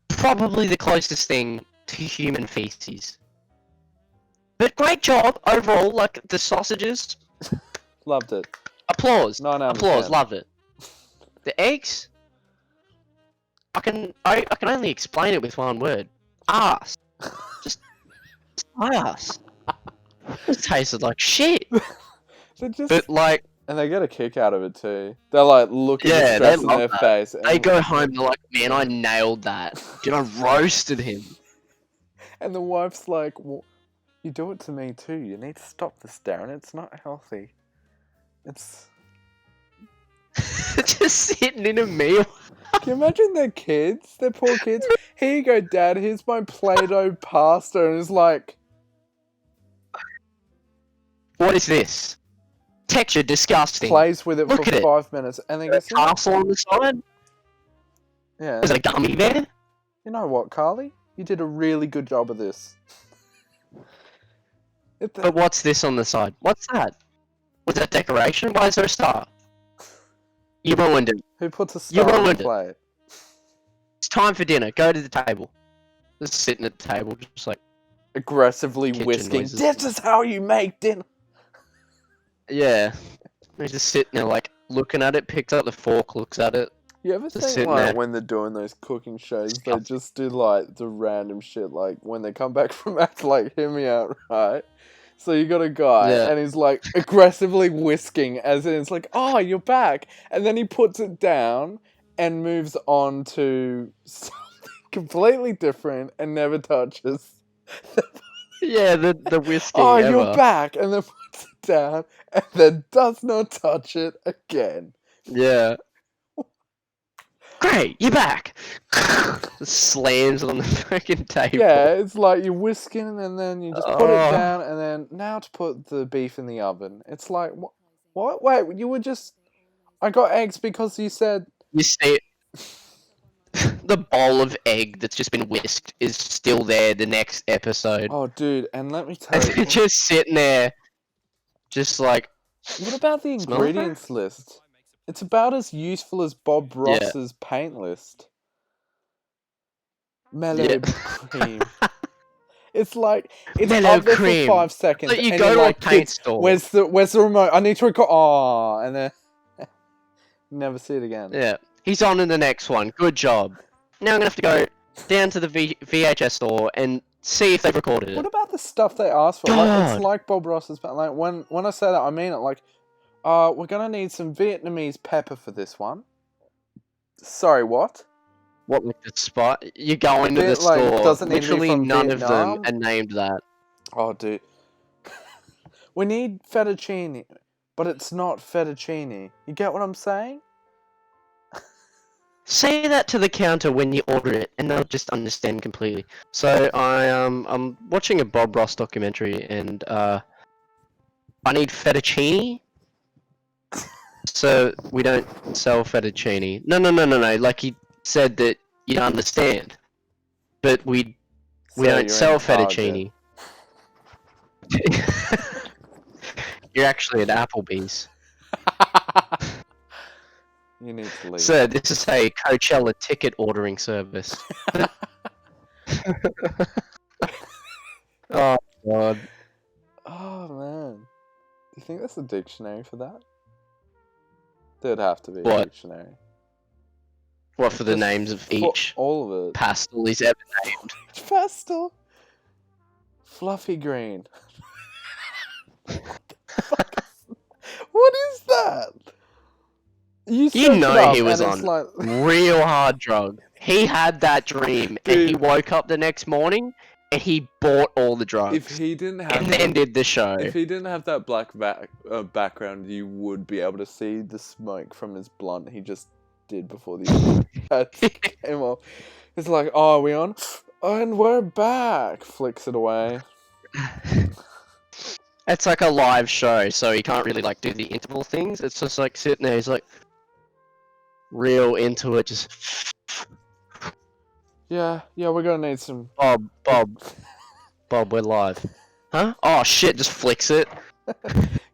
Speaker 2: probably the closest thing to human feces. But great job overall, like the sausages.
Speaker 1: Loved it.
Speaker 2: Applause.
Speaker 1: 9 out of
Speaker 2: Applause.
Speaker 1: 10.
Speaker 2: Loved it. The eggs. I can only explain it with one word. Ass. Just ass. It tasted like shit. But like,
Speaker 1: and they get a kick out of it too. They're like looking at the stress in their face.
Speaker 2: They go home. They're like, man, I nailed that. Dude, I roasted him.
Speaker 1: And the wife's like, well, you do it to me too. You need to stop this, Darren. It's not healthy. It's...
Speaker 2: just sitting in a meal.
Speaker 1: Can you imagine their kids? Their poor kids. Here you go, Dad. Here's my Play-Doh pasta. And it's like...
Speaker 2: What is this? Texture disgusting.
Speaker 1: Plays with it for 5 minutes. And then gets...
Speaker 2: castle on the side?
Speaker 1: Yeah.
Speaker 2: Is it a gummy bear?
Speaker 1: You know what, Carly? You did a really good job of this.
Speaker 2: But what's this on the side? What's that? Was that decoration? Why is there a star? You ruined it.
Speaker 1: Who puts a
Speaker 2: You
Speaker 1: star on a
Speaker 2: ruined it.
Speaker 1: plate?
Speaker 2: It's time for dinner. Go to the table. Just sitting at the table, just like
Speaker 1: Aggressively
Speaker 2: kitchen
Speaker 1: whisking.
Speaker 2: noises.
Speaker 1: This is how you make dinner.
Speaker 2: Yeah. He's just sitting there, like looking at it. Picks up the fork, looks at it.
Speaker 1: You ever
Speaker 2: Just
Speaker 1: think
Speaker 2: sitting
Speaker 1: like
Speaker 2: there.
Speaker 1: when they're doing those cooking shows, they
Speaker 2: Disgusting.
Speaker 1: just do like the random shit, like when they come back from act, like hear me out, right? So you got a guy
Speaker 2: Yeah.
Speaker 1: and he's like aggressively whisking, as in it's like, oh, you're back, and then he puts it down and moves on to something completely different and never touches.
Speaker 2: Yeah, the whisking
Speaker 1: Oh,
Speaker 2: ever.
Speaker 1: you're back, and then puts it down and then does not touch it again.
Speaker 2: Yeah. Great, you're back. Slams on the freaking table.
Speaker 1: Yeah, it's like you're whisking and then you just put it
Speaker 2: Oh.
Speaker 1: down and then now to put the beef in the oven. It's like, what? Wait, you were just... I got eggs because you said...
Speaker 2: You see, the bowl of egg that's just been whisked is still there the next episode.
Speaker 1: Oh, dude, and let me tell you...
Speaker 2: It's just sitting there, just like...
Speaker 1: What about the
Speaker 2: Smell it?
Speaker 1: ingredients list? It's about as useful as Bob Ross's paint list. Mellow
Speaker 2: Yeah.
Speaker 1: cream. It's like, it's
Speaker 2: Mellow
Speaker 1: up there
Speaker 2: cream.
Speaker 1: for 5 seconds.
Speaker 2: But you
Speaker 1: and
Speaker 2: go
Speaker 1: you're
Speaker 2: to
Speaker 1: like,
Speaker 2: a paint
Speaker 1: "Kids,
Speaker 2: store."
Speaker 1: Where's the remote? I need to record. Oh, and then never see it again.
Speaker 2: Yeah. He's on in the next one. Good job. Now I'm gonna have to go down to the VHS store and see if they've recorded it.
Speaker 1: What about the stuff they asked for? Like,
Speaker 2: God.
Speaker 1: it's like Bob Ross's, but like when I say that, I mean it. Like, we're gonna need some Vietnamese pepper for this one. Sorry, what?
Speaker 2: What, like the spot? You go into the
Speaker 1: Bit, like,
Speaker 2: store.
Speaker 1: doesn't need to be
Speaker 2: Literally
Speaker 1: from
Speaker 2: none of
Speaker 1: Vietnam.
Speaker 2: them are named that.
Speaker 1: Oh, dude. We need fettuccine, but it's not fettuccine. You get what I'm saying?
Speaker 2: Say that to the counter when you order it, and they'll just understand completely. So I'm watching a Bob Ross documentary, and I need fettuccine. So we don't sell fettuccine. No. Like he said that you'd understand, but we
Speaker 1: So
Speaker 2: don't
Speaker 1: you're
Speaker 2: sell
Speaker 1: in Target.
Speaker 2: fettuccine. You're actually at Applebee's.
Speaker 1: You need to leave.
Speaker 2: Sir, this is a Coachella ticket ordering service. Oh, God.
Speaker 1: Oh, man. Do you think there's a dictionary for that? There'd have to be a
Speaker 2: What?
Speaker 1: dictionary.
Speaker 2: What, for the
Speaker 1: Just
Speaker 2: names of
Speaker 1: for
Speaker 2: each
Speaker 1: all of it.
Speaker 2: pastel he's ever named?
Speaker 1: Pastel. Fluffy green. What is that? You
Speaker 2: You
Speaker 1: search
Speaker 2: know
Speaker 1: it up
Speaker 2: he was
Speaker 1: and it's
Speaker 2: on
Speaker 1: like...
Speaker 2: real hard drug. He had that dream, and he
Speaker 1: Dude.
Speaker 2: woke up the next morning, and he bought all the drugs,
Speaker 1: If he didn't have
Speaker 2: and then did the show.
Speaker 1: If he didn't have that black background, you would be able to see the smoke from his blunt he just did before the ads came off. It's like, oh, are we on? And we're back. Flicks it away.
Speaker 2: It's like a live show, so he can't really like do the interval things. It's just like sitting there, he's like real into it, just
Speaker 1: Yeah, we're gonna need some...
Speaker 2: Bob, we're live. Huh? Oh shit, just flicks it.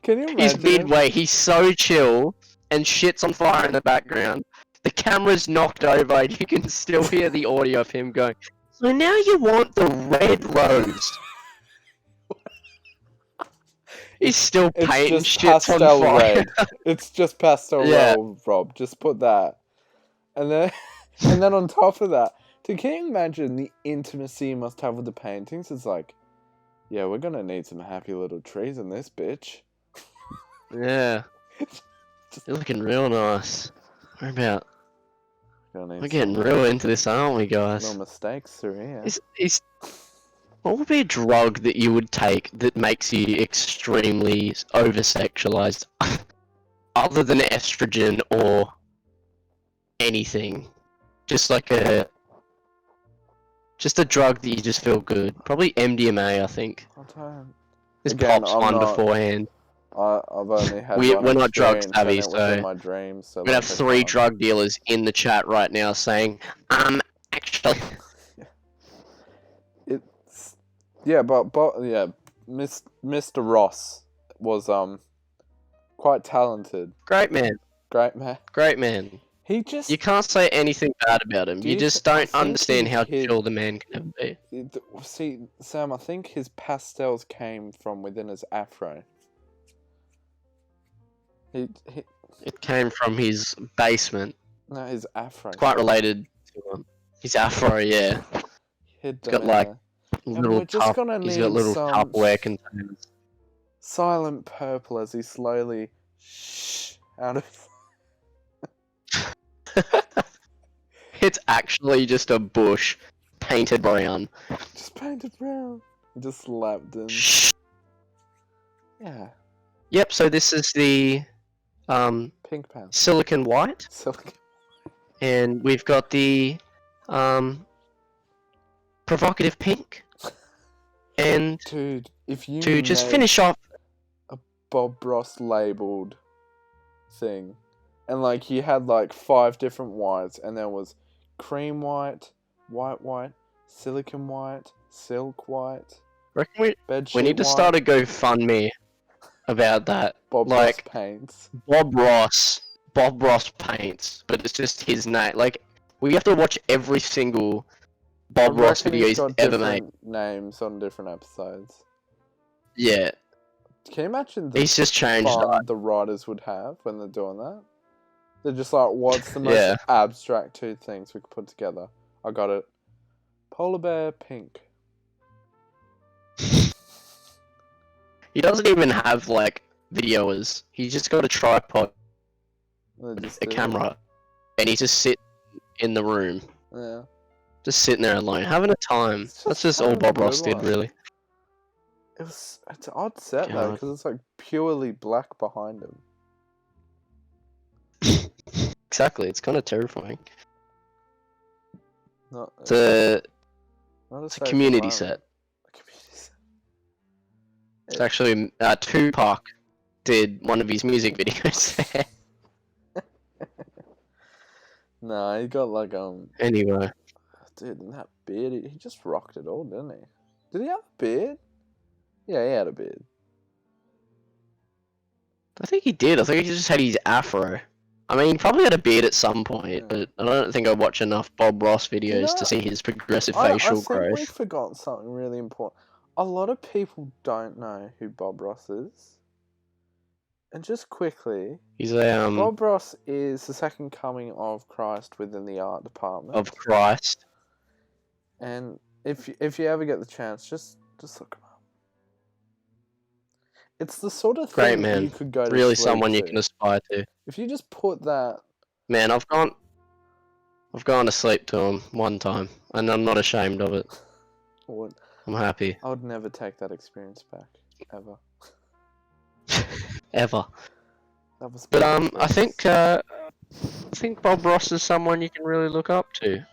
Speaker 1: Can you
Speaker 2: He's
Speaker 1: imagine?
Speaker 2: midway, he's so chill, and shit's on fire in the background. The camera's knocked over, and you can still hear the audio of him going, so now you want the red rose. He's still
Speaker 1: It's
Speaker 2: painting
Speaker 1: just
Speaker 2: shit's on
Speaker 1: pastel
Speaker 2: fire.
Speaker 1: red. It's just pastel
Speaker 2: Yeah.
Speaker 1: red, Rob. Just put that. And then and then on top of that, can you imagine the intimacy you must have with the paintings? It's like, yeah, we're gonna need some happy little trees in this bitch.
Speaker 2: Yeah. You're looking real nice. We're getting real into this, aren't we, guys?
Speaker 1: No mistakes through here.
Speaker 2: What would be a drug that you would take that makes you extremely over-sexualized, other than estrogen or anything? Just a drug that you just feel good. Probably MDMA, I think. This
Speaker 1: Again,
Speaker 2: pops
Speaker 1: I'm
Speaker 2: one
Speaker 1: not-
Speaker 2: beforehand.
Speaker 1: I've only had
Speaker 2: We're not drug
Speaker 1: experience,
Speaker 2: savvy,
Speaker 1: and it was in
Speaker 2: so
Speaker 1: my dreams. So
Speaker 2: we're gonna have
Speaker 1: like, I
Speaker 2: 3
Speaker 1: can't-
Speaker 2: drug dealers in the chat right now saying, actually...
Speaker 1: It's yeah, but yeah, Mr. Ross was quite talented.
Speaker 2: Great man.
Speaker 1: Great man.
Speaker 2: Great man.
Speaker 1: He just
Speaker 2: You can't say anything bad about him. You just
Speaker 1: I
Speaker 2: don't
Speaker 1: think
Speaker 2: understand
Speaker 1: he
Speaker 2: how
Speaker 1: hid-
Speaker 2: chill the man can be.
Speaker 1: See, Sam, I think his pastels came from within his afro. He
Speaker 2: It came from his basement.
Speaker 1: no, his afro.
Speaker 2: It's quite related to his afro, yeah.
Speaker 1: He hid
Speaker 2: He's
Speaker 1: them
Speaker 2: got
Speaker 1: in
Speaker 2: like
Speaker 1: there.
Speaker 2: little
Speaker 1: we're just gonna
Speaker 2: he's got
Speaker 1: need
Speaker 2: little
Speaker 1: some
Speaker 2: Tupperware containers.
Speaker 1: silent purple as he slowly out of.
Speaker 2: It's actually just a bush painted brown.
Speaker 1: Just painted brown. He just slapped him. Yeah.
Speaker 2: Yep, so this is the
Speaker 1: Pink pants.
Speaker 2: silicon white.
Speaker 1: Silicon.
Speaker 2: And we've got the provocative pink. And
Speaker 1: Dude, if you
Speaker 2: to just
Speaker 1: made
Speaker 2: finish off,
Speaker 1: a Bob Ross labeled thing, and like he had like 5 different whites, and there was cream white, white, silicon white, silk white,
Speaker 2: reckon we
Speaker 1: bedsheet
Speaker 2: need to
Speaker 1: white,
Speaker 2: start a GoFundMe about that.
Speaker 1: Bob
Speaker 2: like
Speaker 1: Ross paints.
Speaker 2: Bob Ross paints, but it's just his name. Like we have to watch every single Bob
Speaker 1: I
Speaker 2: Ross
Speaker 1: reckon
Speaker 2: video
Speaker 1: he's
Speaker 2: he's
Speaker 1: got
Speaker 2: ever made.
Speaker 1: different names on different episodes.
Speaker 2: Yeah,
Speaker 1: Can you imagine the
Speaker 2: he's just changed.
Speaker 1: fun the writers would have when they're doing that? They're just like, what's the most
Speaker 2: Yeah.
Speaker 1: abstract 2 things we could put together? I got it. Polar bear pink.
Speaker 2: He doesn't even have like videos. He's just got a tripod,
Speaker 1: They just
Speaker 2: a
Speaker 1: do it.
Speaker 2: camera, and he just sits in the room,
Speaker 1: Yeah.
Speaker 2: just sitting there alone, having a time.
Speaker 1: It's
Speaker 2: That's
Speaker 1: just
Speaker 2: just all
Speaker 1: having a
Speaker 2: Bob Ross
Speaker 1: good
Speaker 2: did,
Speaker 1: one.
Speaker 2: really.
Speaker 1: It's an odd set though,
Speaker 2: God.
Speaker 1: because it's like purely black behind him.
Speaker 2: Exactly, it's kind of terrifying.
Speaker 1: Not,
Speaker 2: It's a
Speaker 1: not
Speaker 2: it's a
Speaker 1: safe
Speaker 2: community
Speaker 1: environment.
Speaker 2: set.
Speaker 1: A community set.
Speaker 2: It's actually Tupac did one of his music videos there.
Speaker 1: Nah, he got like
Speaker 2: Anyway,
Speaker 1: dude, and that beard, he just rocked it all, didn't he? Did he have a beard? Yeah, he had a beard.
Speaker 2: I think he did. I think he just had his afro. I mean, he probably had a beard at some point,
Speaker 1: Yeah.
Speaker 2: but I don't think I watch enough Bob Ross videos
Speaker 1: know,
Speaker 2: to see his progressive
Speaker 1: I
Speaker 2: facial
Speaker 1: think
Speaker 2: growth.
Speaker 1: we forgot something really important. A lot of people don't know who Bob Ross is. And just quickly,
Speaker 2: He's a
Speaker 1: Bob Ross is the second coming of Christ within the art department.
Speaker 2: of Christ.
Speaker 1: And if you ever get the chance, just look him up. It's the sort of
Speaker 2: Great
Speaker 1: thing
Speaker 2: man.
Speaker 1: you could go to
Speaker 2: Really
Speaker 1: sleep
Speaker 2: someone you
Speaker 1: to.
Speaker 2: can aspire to.
Speaker 1: If you just put that,
Speaker 2: Man, I've gone to sleep to him one time, and I'm not ashamed of it. I'm happy.
Speaker 1: I would never take that experience back, ever.
Speaker 2: Ever.
Speaker 1: That was.
Speaker 2: But
Speaker 1: my
Speaker 2: I think Bob Ross is someone you can really look up to.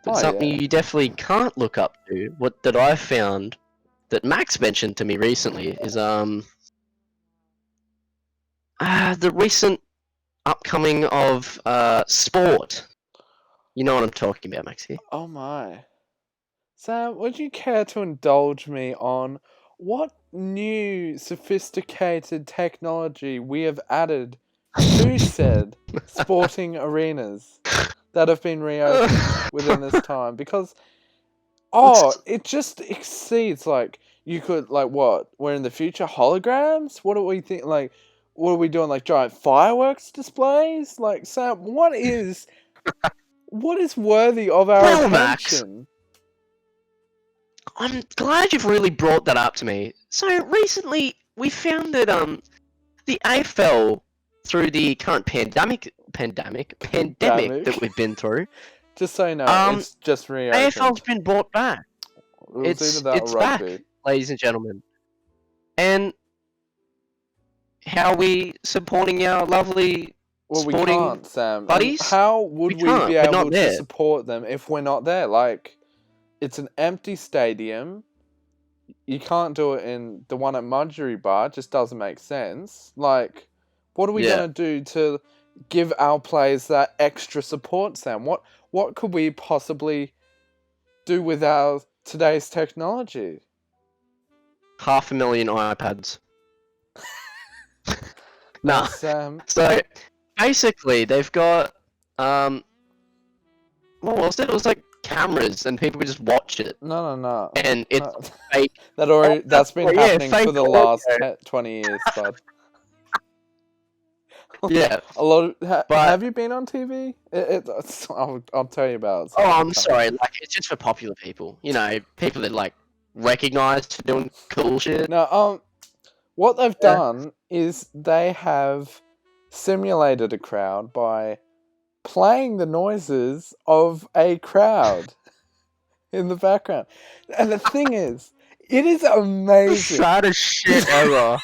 Speaker 2: But
Speaker 1: Oh,
Speaker 2: something
Speaker 1: yeah.
Speaker 2: you definitely can't look up to, that I found that Max mentioned to me recently is the recent upcoming of sport. You know what I'm talking about, Maxie.
Speaker 1: Oh my. Sam, would you care to indulge me on what new sophisticated technology we have added to said sporting arenas that have been reopened within this time? Because, it just exceeds, like, you could, like, what? We're in the future? Holograms? What do we think, like, what are we doing, like, giant fireworks displays? Like, Sam, what is worthy of our
Speaker 2: Well, Max.
Speaker 1: attention?
Speaker 2: I'm glad you've really brought that up to me. So recently, we found that the AFL, through the current pandemic that we've been through,
Speaker 1: Just so you know, it's just reopened.
Speaker 2: AFL's been brought back.
Speaker 1: It was either that
Speaker 2: It's
Speaker 1: or rugby.
Speaker 2: back, ladies and gentlemen. And how are we supporting our lovely
Speaker 1: Well, we
Speaker 2: sporting
Speaker 1: can't, Sam. And
Speaker 2: buddies?
Speaker 1: how would
Speaker 2: We
Speaker 1: we
Speaker 2: can't,
Speaker 1: be
Speaker 2: we're not
Speaker 1: able to
Speaker 2: there.
Speaker 1: support them if we're not there? Like, it's an empty stadium. You can't do it in the one at Mudgery Bar. It just doesn't make sense. Like, what are we
Speaker 2: Yeah.
Speaker 1: going to do to give our players that extra support, Sam? What could we possibly do with our today's technology?
Speaker 2: 500,000 iPads.
Speaker 1: No,
Speaker 2: Nah.
Speaker 1: Sam.
Speaker 2: So basically, they've got what was it? It was like cameras, and people would just watch it,
Speaker 1: No.
Speaker 2: and it's
Speaker 1: No.
Speaker 2: fake.
Speaker 1: That's been
Speaker 2: Yeah,
Speaker 1: happening
Speaker 2: fake
Speaker 1: for the
Speaker 2: audio.
Speaker 1: last 20 years, bud.
Speaker 2: Yeah,
Speaker 1: A lot of,
Speaker 2: but
Speaker 1: have you been on TV? I'll tell you about it.
Speaker 2: oh, I'm
Speaker 1: sometime.
Speaker 2: sorry. Like, it's just for popular people. You know, people that like recognized for doing cool shit.
Speaker 1: No, what they've
Speaker 2: Yeah.
Speaker 1: done is they have simulated a crowd by playing the noises of a crowd in the background. And the thing is, it is amazing.
Speaker 2: Saddest shit ever.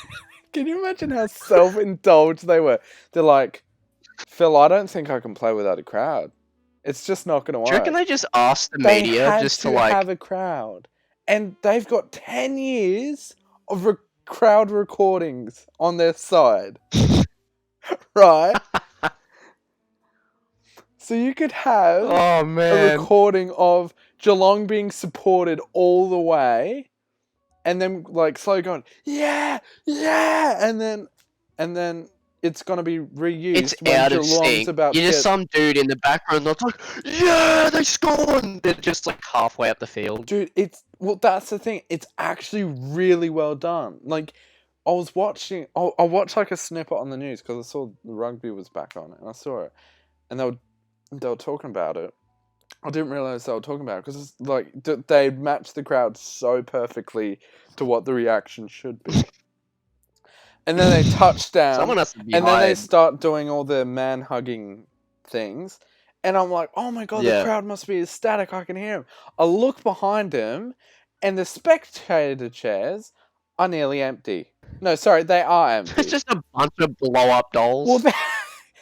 Speaker 1: Can you imagine how self-indulged they were? They're like, Phil, I don't think I can play without a crowd. It's just not going to
Speaker 2: Do you reckon
Speaker 1: work.
Speaker 2: they just asked the
Speaker 1: They
Speaker 2: media
Speaker 1: had
Speaker 2: just
Speaker 1: to
Speaker 2: to like?
Speaker 1: have a crowd. And they've got 10 years of crowd recordings on their side. Right? So you could have
Speaker 2: Oh
Speaker 1: a
Speaker 2: man.
Speaker 1: recording of Geelong being supported all the way, and then like slowly going, yeah, and then it's gonna be reused
Speaker 2: It's
Speaker 1: when
Speaker 2: out of
Speaker 1: Geelong's
Speaker 2: sync.
Speaker 1: about
Speaker 2: You're
Speaker 1: to
Speaker 2: just
Speaker 1: get.
Speaker 2: some dude in the background that's like, yeah, they scored! And they're just like halfway up the field.
Speaker 1: Dude, that's the thing. It's actually really well done. Like, I was watching. I watched like a snippet on the news because I saw the rugby was back on it, and I saw it, and they were talking about it. I didn't realize they were talking about it because it's like they matched the crowd so perfectly to what the reaction should be. And then they touch down,
Speaker 2: Someone has to be
Speaker 1: and then they
Speaker 2: hired.
Speaker 1: start doing all the man hugging things, and I'm like, oh my god,
Speaker 2: Yeah.
Speaker 1: the crowd must be ecstatic. I can hear him. I look behind him, and the spectator chairs are nearly empty. No, sorry, they are empty.
Speaker 2: It's just a bunch of blow up dolls.
Speaker 1: Well,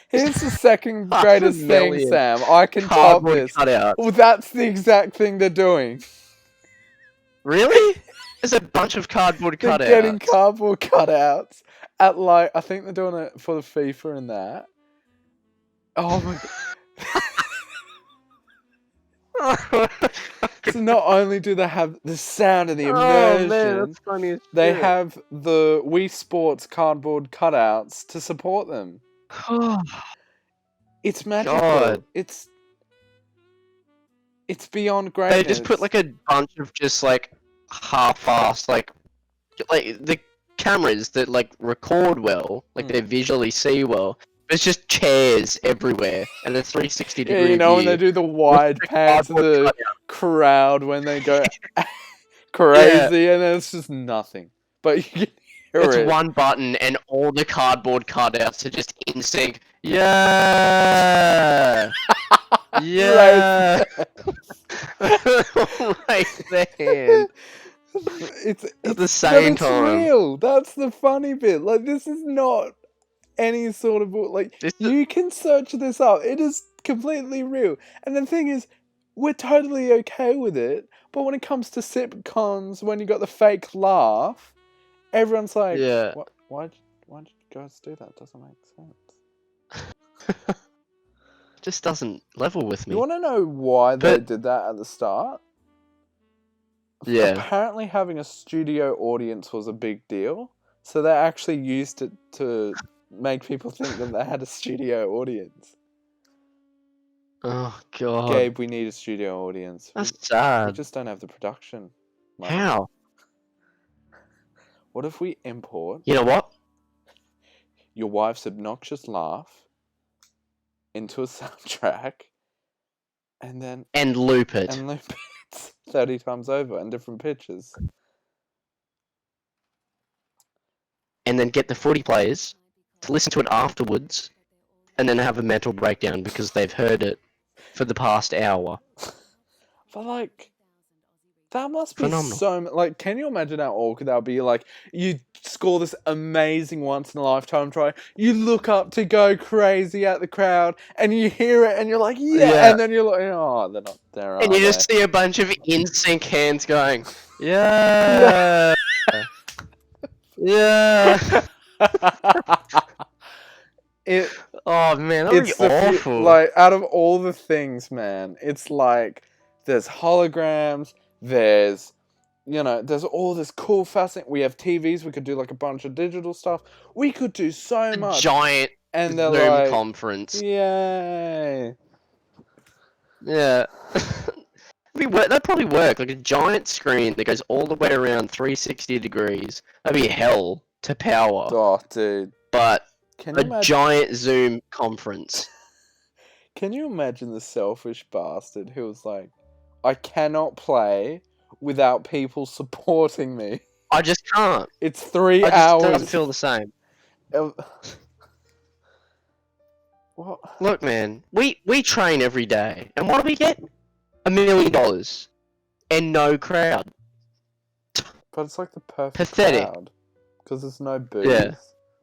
Speaker 1: here's the second
Speaker 2: 500,000
Speaker 1: greatest thing, Sam. I can top
Speaker 2: cardboard
Speaker 1: this.
Speaker 2: cutouts.
Speaker 1: Well, that's the exact thing they're doing.
Speaker 2: Really? There's a bunch of cardboard
Speaker 1: They're
Speaker 2: cutouts.
Speaker 1: getting cardboard cutouts at like, I think they're doing it for the FIFA and that. Oh my god. So not only do they have the sound and the immersion,
Speaker 2: man, that's funny as
Speaker 1: they
Speaker 2: shit.
Speaker 1: have the Wii Sports cardboard cutouts to support them. It's magical.
Speaker 2: God.
Speaker 1: It's beyond
Speaker 2: They
Speaker 1: greatness.
Speaker 2: just put like a bunch of just like half-assed like the cameras that like record well, like they visually see well. It's just chairs everywhere and a 360 degree
Speaker 1: yeah, you know, when
Speaker 2: view.
Speaker 1: they do the wide
Speaker 2: With
Speaker 1: pans of the
Speaker 2: cardboard
Speaker 1: crowd when they go crazy, and then it's just nothing. But you can hear
Speaker 2: It's
Speaker 1: it.
Speaker 2: one button and all the cardboard cutouts are just in sync. Yeah! Yeah! Right there.
Speaker 1: It's
Speaker 2: At the same
Speaker 1: but it's
Speaker 2: time.
Speaker 1: real. That's the funny bit. Like, this is not any sort of like you can search this up. It is completely real. And the thing is, we're totally okay with it. But when it comes to sitcoms, when you got the fake laugh, everyone's like,
Speaker 2: Yeah.
Speaker 1: Why'd you guys do that? Doesn't make sense.
Speaker 2: Just doesn't level with me.
Speaker 1: You want to know why they did that at the start?
Speaker 2: Yeah.
Speaker 1: Apparently having a studio audience was a big deal. So they actually used it to make people think that they had a studio audience.
Speaker 2: Oh god.
Speaker 1: Gabe, we need a studio audience.
Speaker 2: That's
Speaker 1: We
Speaker 2: sad.
Speaker 1: just don't have the production money.
Speaker 2: How?
Speaker 1: What if we import
Speaker 2: You know what?
Speaker 1: your wife's obnoxious laugh into a soundtrack and then
Speaker 2: Loop it.
Speaker 1: and loop it 30 times over in different pitches?
Speaker 2: And then get the footy players to listen to it afterwards and then have a mental breakdown because they've heard it for the past hour.
Speaker 1: But like, that must be
Speaker 2: Phenomenal.
Speaker 1: so. Like, can you imagine how awkward that would be? Like, you score this amazing once in a lifetime try, you look up to go crazy at the crowd, and you hear it, and you're like, yeah, and then you're like, oh, they're not there.
Speaker 2: And you just see a bunch of in-sync hands going, yeah, yeah. Oh man, that would be awful.
Speaker 1: Like, out of all the things, man, it's like there's holograms, there's you know, there's all this cool, fascinating. We have TVs. We could do like a bunch of digital stuff. We could do so
Speaker 2: A
Speaker 1: much.
Speaker 2: giant
Speaker 1: And they're
Speaker 2: Zoom
Speaker 1: like,
Speaker 2: conference.
Speaker 1: yay.
Speaker 2: Yeah. That'd probably work. Like a giant screen that goes all the way around 360 degrees. That'd be hell to power.
Speaker 1: Oh, dude.
Speaker 2: But
Speaker 1: Can you
Speaker 2: a
Speaker 1: imagine?
Speaker 2: giant Zoom conference.
Speaker 1: Can you imagine the selfish bastard who was like, I cannot play without people supporting me.
Speaker 2: I just can't.
Speaker 1: It's 3
Speaker 2: It
Speaker 1: hours.
Speaker 2: doesn't feel the same.
Speaker 1: What?
Speaker 2: Look, man, we train every day, and what do we get? $1 million and no crowd.
Speaker 1: But it's like the perfect
Speaker 2: Pathetic.
Speaker 1: crowd. Because there's no booze.
Speaker 2: Yeah.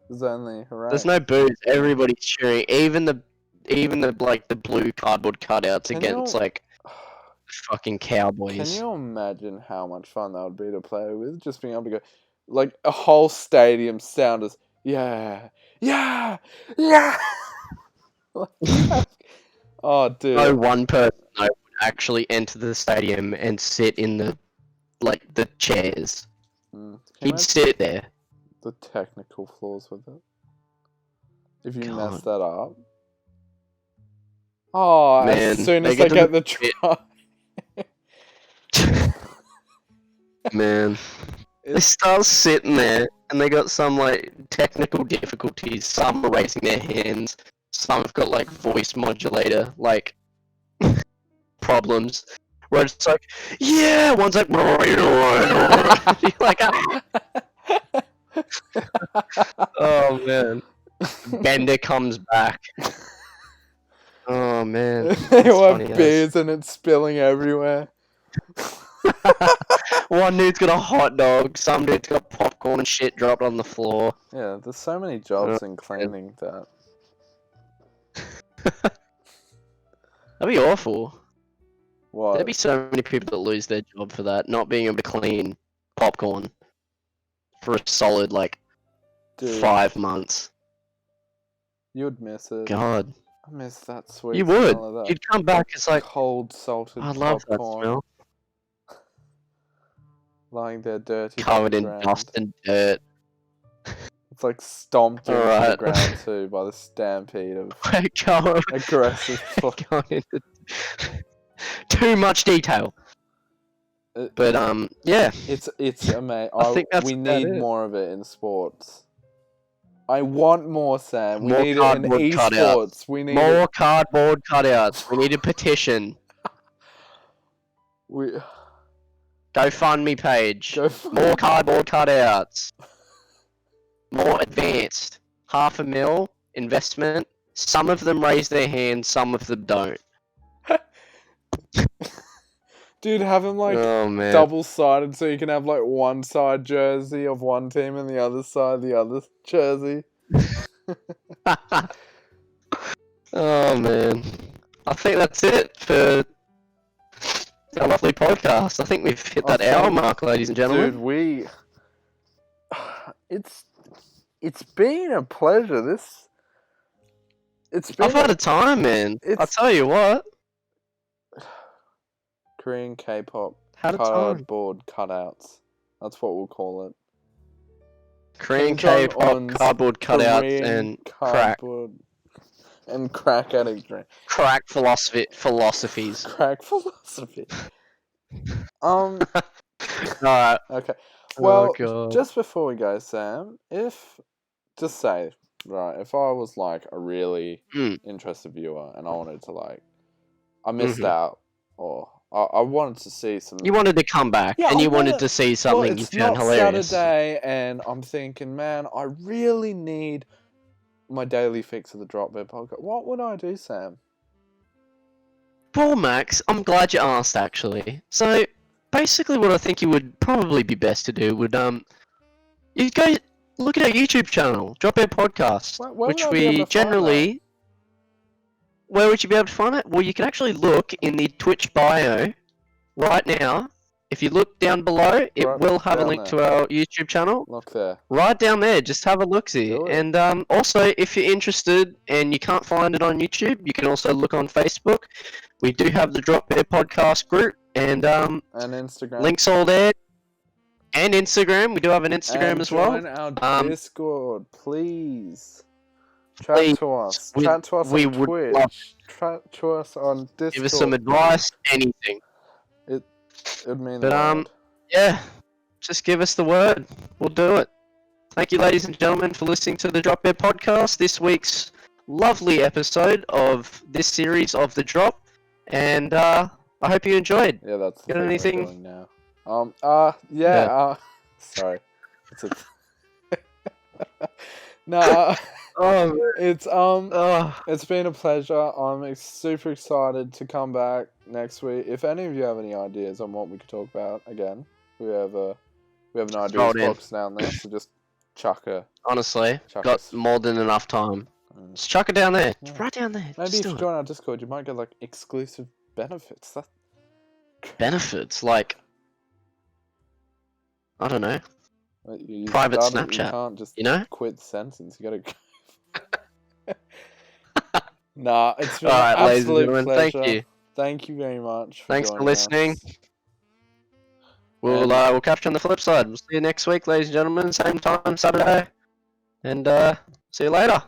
Speaker 1: There's only hooray.
Speaker 2: There's no booze. Everybody's cheering. Even the like the blue cardboard cutouts
Speaker 1: Can
Speaker 2: against
Speaker 1: you-
Speaker 2: like fucking Cowboys.
Speaker 1: Can you imagine how much fun that would be to play with? Just being able to go, like a whole stadium sound as yeah, yeah, yeah. Oh, dude.
Speaker 2: No one person would actually enter the stadium and sit in the chairs.
Speaker 1: Can you
Speaker 2: He'd
Speaker 1: imagine
Speaker 2: sit there.
Speaker 1: the technical flaws with it? If you mess
Speaker 2: God.
Speaker 1: that up. Oh,
Speaker 2: Man,
Speaker 1: as soon
Speaker 2: they
Speaker 1: as
Speaker 2: get
Speaker 1: they
Speaker 2: to
Speaker 1: get the try.
Speaker 2: Man. They start sitting there and they got some like technical difficulties. Some are raising their hands. Some have got like voice modulator like problems. Where it's like, yeah, one's like, you're like, oh man. Bender comes back. Oh man.
Speaker 1: They all
Speaker 2: funny
Speaker 1: have
Speaker 2: as.
Speaker 1: beers and it's spilling everywhere.
Speaker 2: One dude's got a hot dog, some dude's got popcorn and shit dropped on the floor.
Speaker 1: Yeah, there's so many jobs in cleaning that.
Speaker 2: That'd be awful.
Speaker 1: What?
Speaker 2: There'd be so many people that lose their job for that, not being able to clean popcorn for a solid like
Speaker 1: Dude,
Speaker 2: 5 months.
Speaker 1: you'd miss it.
Speaker 2: God,
Speaker 1: I miss that sweet
Speaker 2: you would.
Speaker 1: smell of that
Speaker 2: You'd come back, it's like,
Speaker 1: cold salted
Speaker 2: I love that
Speaker 1: popcorn
Speaker 2: smell.
Speaker 1: lying there dirty
Speaker 2: Covered
Speaker 1: on
Speaker 2: in
Speaker 1: the ground.
Speaker 2: dust and dirt.
Speaker 1: It's like stomped into the
Speaker 2: Alright.
Speaker 1: ground too by the stampede of
Speaker 2: We're going,
Speaker 1: aggressive
Speaker 2: going into too much detail. But yeah.
Speaker 1: It's amazing.
Speaker 2: I think that's
Speaker 1: we
Speaker 2: about
Speaker 1: need
Speaker 2: it.
Speaker 1: more of it in sports. I want more, Sam. We
Speaker 2: More
Speaker 1: need it in
Speaker 2: cardboard cutouts.
Speaker 1: esports. We need
Speaker 2: More
Speaker 1: it.
Speaker 2: cardboard cutouts. We need a petition.
Speaker 1: We
Speaker 2: GoFundMe page.
Speaker 1: go for
Speaker 2: More cardboard cutouts. More advanced. $500,000 investment. Some of them raise their hand, some of them don't.
Speaker 1: Dude, have them like
Speaker 2: Oh man.
Speaker 1: double-sided so you can have like one side jersey of one team and the other side the other jersey.
Speaker 2: Oh man. I think that's it for our lovely podcast. I think we've hit that hour mark, ladies and gentlemen.
Speaker 1: Dude, it's been a pleasure.
Speaker 2: I've had a time, man. I'll
Speaker 1: it's-
Speaker 2: tell you what.
Speaker 1: Korean K-pop
Speaker 2: Had a time.
Speaker 1: cardboard cutouts. That's what we'll call it.
Speaker 2: Korean
Speaker 1: Jong
Speaker 2: K-pop,
Speaker 1: Un's
Speaker 2: cardboard cutouts,
Speaker 1: Korean
Speaker 2: and crack.
Speaker 1: cardboard and crack addict drink.
Speaker 2: Crack philosophies.
Speaker 1: Crack philosophy.
Speaker 2: Alright.
Speaker 1: Okay. Well,
Speaker 2: God.
Speaker 1: just before we go, Sam, if I was like a really
Speaker 2: Mm.
Speaker 1: interested viewer and I wanted to like, I missed
Speaker 2: Mhm.
Speaker 1: out, or I wanted to see some.
Speaker 2: You wanted to come back,
Speaker 1: Yeah,
Speaker 2: and
Speaker 1: I
Speaker 2: you wanted
Speaker 1: wanna-
Speaker 2: to see
Speaker 1: Well,
Speaker 2: something you
Speaker 1: it's
Speaker 2: found
Speaker 1: not
Speaker 2: hilarious.
Speaker 1: Saturday, and I'm thinking, man, I really need my daily fix of the Drop Bear podcast. What would I do, Sam?
Speaker 2: Well, Max, I'm glad you asked, actually. So, basically what I think you would probably be best to do would, you go look at our YouTube channel, Drop Bear Podcast,
Speaker 1: Where would
Speaker 2: which
Speaker 1: I be able to
Speaker 2: we
Speaker 1: find
Speaker 2: generally... Where would you be able to find it? Well, you can actually look in the Twitch bio right now. If you look down below, it
Speaker 1: Right
Speaker 2: will have a
Speaker 1: down
Speaker 2: link
Speaker 1: there.
Speaker 2: to our YouTube channel.
Speaker 1: Look there.
Speaker 2: Right down there, just have a look-see.
Speaker 1: Do it.
Speaker 2: And also, if you're interested and you can't find it on YouTube, you can also look on Facebook. We do have the Drop Bear Podcast group, and
Speaker 1: And Instagram.
Speaker 2: links all there. And Instagram. We do have an Instagram
Speaker 1: And
Speaker 2: as well.
Speaker 1: join our
Speaker 2: Um,
Speaker 1: Discord, please. Chat
Speaker 2: Please,
Speaker 1: to us.
Speaker 2: we-
Speaker 1: Chat to us
Speaker 2: we
Speaker 1: on
Speaker 2: would love
Speaker 1: Twitch. Chat to us on Discord.
Speaker 2: Give us some advice, anything.
Speaker 1: It'd mean
Speaker 2: But
Speaker 1: the world.
Speaker 2: yeah, just give us the word. We'll do it. Thank you, ladies and gentlemen, for listening to the Drop Bear podcast. This week's lovely episode of this series of the Drop, and I hope you enjoyed.
Speaker 1: Yeah, that's the
Speaker 2: Got
Speaker 1: thing
Speaker 2: anything?
Speaker 1: we're doing now.
Speaker 2: Yeah.
Speaker 1: Sorry. No,
Speaker 2: Oh,
Speaker 1: it's been a pleasure. I'm super excited to come back next week. If any of you have any ideas on what we could talk about, again, we have an ideas
Speaker 2: Rolled in.
Speaker 1: box down there, so just chuck
Speaker 2: honestly,
Speaker 1: Chuck
Speaker 2: got
Speaker 1: us.
Speaker 2: more than enough time.
Speaker 1: Mm.
Speaker 2: Just chuck it down there.
Speaker 1: Yeah.
Speaker 2: Right down there.
Speaker 1: Maybe
Speaker 2: Just
Speaker 1: if
Speaker 2: do
Speaker 1: you
Speaker 2: it.
Speaker 1: join our Discord, you might get like exclusive benefits.
Speaker 2: Benefits, like, I don't know.
Speaker 1: You
Speaker 2: Private
Speaker 1: You
Speaker 2: Snapchat,
Speaker 1: can't just
Speaker 2: you know?
Speaker 1: quit the sentence. You gotta. Nah, it's been
Speaker 2: Alright,
Speaker 1: an
Speaker 2: ladies and
Speaker 1: absolute
Speaker 2: gentlemen,
Speaker 1: pleasure.
Speaker 2: thank you.
Speaker 1: Thank you very much.
Speaker 2: Thanks for
Speaker 1: joining
Speaker 2: listening.
Speaker 1: us.
Speaker 2: We'll
Speaker 1: And-
Speaker 2: we'll catch you on the flip side. We'll see you next week, ladies and gentlemen. Same time, Saturday. And see you later.